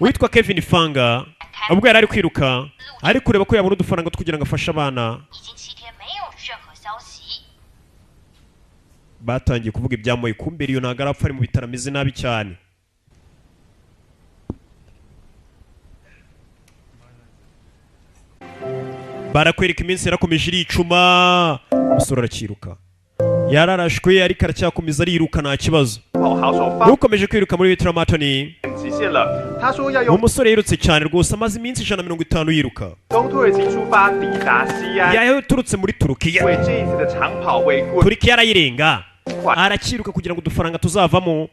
Witwa Kevin Fanga ubwo yari ari kwiruka ari kureba ko yabona udufaranga kugira ngo afashe abana. Batangiye kuvuga ibyamoye kumbe iyo ntago arapfa ari mu bitaro ameze nabi cyane. Barakwereka iminsi yarakomeje iricuma. Umusore arakiruka. Yararashwe ariko aracyakomeza ariruka nta kibazo. Ukomeje kwiruka muri ultramatoni. Umusore yirutse cyane rwose amaze iminsi 150 yiruka. Yaturutse muri Turukiya. Turukiya arayirenga. Arakiruka kugira ngo udufaranga tuzavamo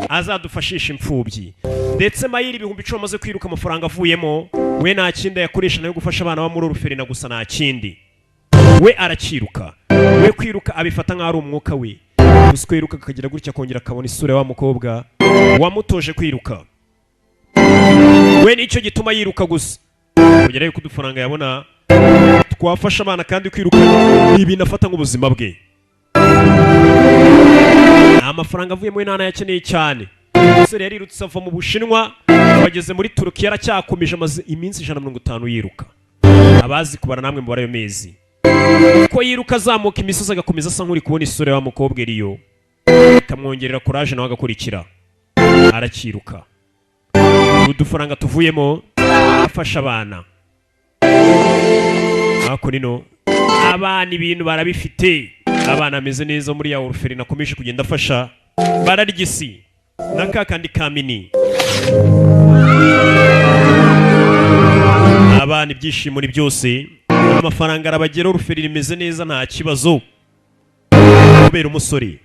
azadufashisha imfubyi. Ndetse mayiri ibihumbi 10 amaze kwiruka amafaranga avuyemo we nta kindi yakoresha nayo gufasha abana ba muri Ruferina gusa nta kindi. We arakiruka. We kwiruka abifata nk'ari umwuka we. Gusa kwiruka akagira gutya kongera akabona isura wa mukobwa wamutoje kwiruka. We nicyo gituma yiruka gusa. Kugira yuko udufaranga yabona twafasha abana kandi kwiruka ibintu afata nk'ubuzima bwe. Amafaranga avuye mu ntara yakeneye cyane. Umusore yarirutse ava mu Bushinwa bageze muri Turukiya aracyakomeje amaze iminsi 150 yiruka. Abazi kubara namwe mu barayo mezi. Ko yiruka azamuka imisozi agakomeza asa nk'uri kubona isura wa mukobwa iriyo. Kamwongerera courage nawe agakurikira. Arakiruka. Udufaranga tuvuyemo afasha abana. Ako nino abana ibintu barabifite. Abana ameze neza muri ya Orphelin akomeje kugenda afasha. Bararigisi nakakandi kamini. Abana ibyishimo ni byose. Amafaranga arabagera Orphelin imeze neza nta kibazo. Kubera umusore.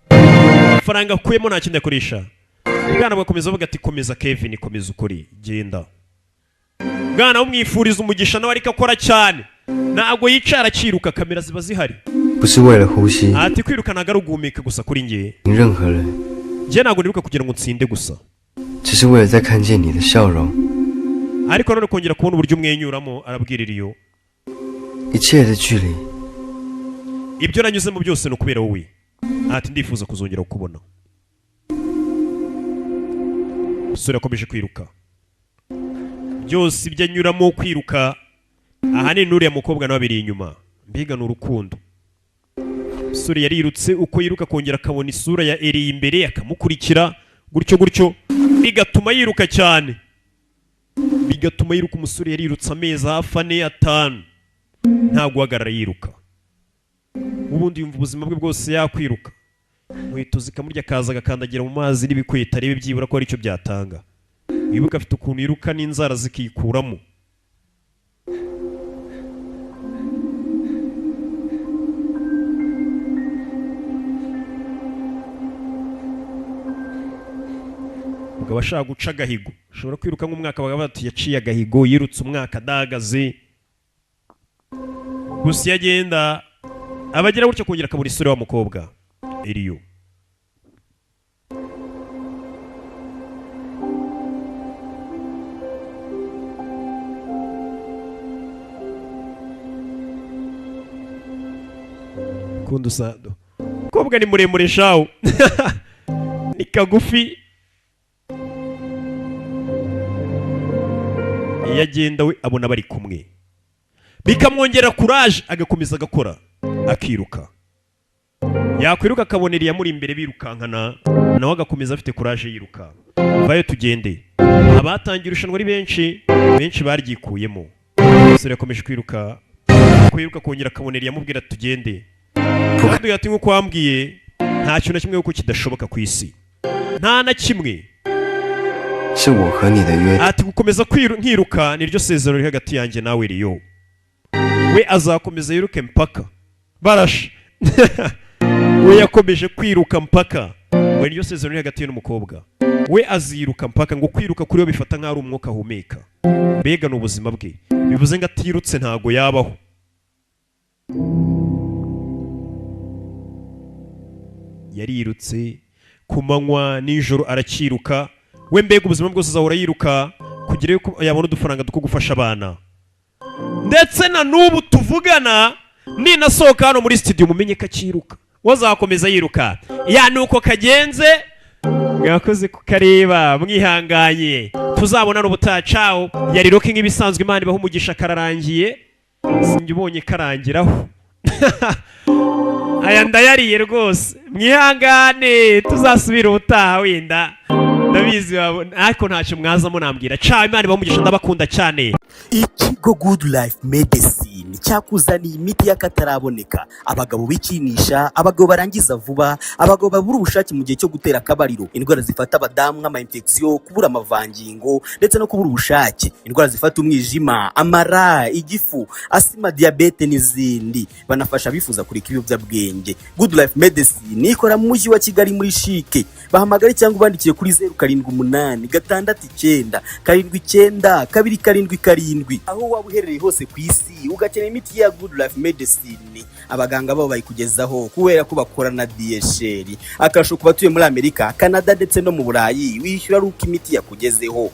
Amafaranga akuyemo nta kindi akoresha. Bwana bwakomeza avuga ati komeza Kevin komeza ukuri genda. Bwana umwifuriza umugisha nawe ariko akora cyane. Ntago yicara akiruka kamera ziba zihari. 不是为了呼吸。 Ati kwiruka ntago ari ugumika gusa kuri nge. 你任何人。 Je ntago niruka kugira ngo nsinde gusa. 只是为了再看见你的笑容。 Ariko none kongera kubona uburyo umwenyuramo arabwirira iyo. 一切的距离。 Ibyo nanyuzemo byose no kubera wowe. Ati ndifuza kuzongera kukubona. Sura akomeje kwiruka. Byose ibyo anyuramo kwiruka. Ahanini nuriya mukobwa nawe abiri inyuma. Mbiga n'urukundo. Sura yarirutse uko yiruka kongera akabona isura ya Eri imbere akamukurikira gutyo bigatuma yiruka cyane. Bigatuma yiruka umusore yarirutse amezi hafi 4-5 nta guhagarara yiruka. Ubundi yumva ubuzima bwe bwose yakwiruka. inkweto zikamurya akaza agakandagira mu mazi n'ibikweta arebe byibura ko ari cyo byatanga. Wibuka afite ukuntu yiruka n'inzara zikikuramo. Ubwo abashaka guca agahigo ushobora kwiruka nk'umwaka bagavuga bati yaciye agahigo yirutse umwaka adahagaze. Gusa iyo agenda abagera gutyo kongera akabura isura wa mukobwa Eliyo. Kundusado mukobwa ni muremure shawo ni kagufi. Iyo agenda we abona bari kumwe bikamwongera courage agakomeza agakora akiruka. Yakwiruka akabona Eliya muri imbere birukankana nawe agakomeza afite courage yiruka. Vayo tugende. Abatangira irushanwa ari benshi baryikuyemo. Umusore yakomeje kwiruka kongera akabona Eliya amubwira tugende. Kandi yati nko kwambwiye nta kintu na kimwe uko kidashoboka ku isi. Nta na kimwe. Ati gukomeza nkiruka niryo sezerano riri hagati yanjye nawe Eliyo. We azakomeza yiruke mpaka barasha. We yakomeje kwiruka mpaka. We niryo sezerano riri hagati n'umukobwa. We aziruka mpaka ngo kwiruka kuri yo bifata nk'ari umwuka ahumeka. Mbega n'ubuzima bwe. Bivuze ngo atirutse ntago yabaho. Yarirutse ku manywa nijoro arakiruka. We mbega ubuzima bwose azahora yiruka kugira yuko yabona udufaranga two gufasha abana. Ndetse na n'ubu tuvugana ninasohoka hano muri studio mumenye ko akiruka. Wazakomeza yiruka. Ya nuko kagenze mwakoze kukareba mwihanganye. Tuzabona n'ubutacaho yari rocking ibisanzwe Imana ibaho umugisha kararangiye. Sinjye ubonye karangiraho. Aya ndayariye rwose. Mwihangane tuzasubira ubutaha wenda. Ndabizi ariko ntacyo mwazamo nambwira. Ciao Imana ibaho umugisha ndabakunda cyane. Ikigo Good Life Medicine cyakuzaniye imiti y'akataraboneka. Abagabo bikinisha, abagabo barangiza vuba, abagabo babura ubushake mu gihe cyo gutera akabariro, indwara zifata abadamu nk'ama infection, kubura amavangingo ndetse no kubura ubushake, indwara zifata umwijima, amara, igifu, asima, diabete n'izindi. Banafasha bifuza kureka ibiyobyabwenge. Good Life Medicine ikora mu mujyi wa Kigali muri Shike. Bahamagare cyangwa ubandikiye kuri 078 69 79 277. Aho waba uherereye hose ku isi ugakenera imiti ya Good Life Medicine, abaganga babo bayikugezaho kubera ko bakora na DHL. Akasho kubatuye muri Amerika, Canada ndetse no mu Burayi wishyura ruko imiti yakugezeho.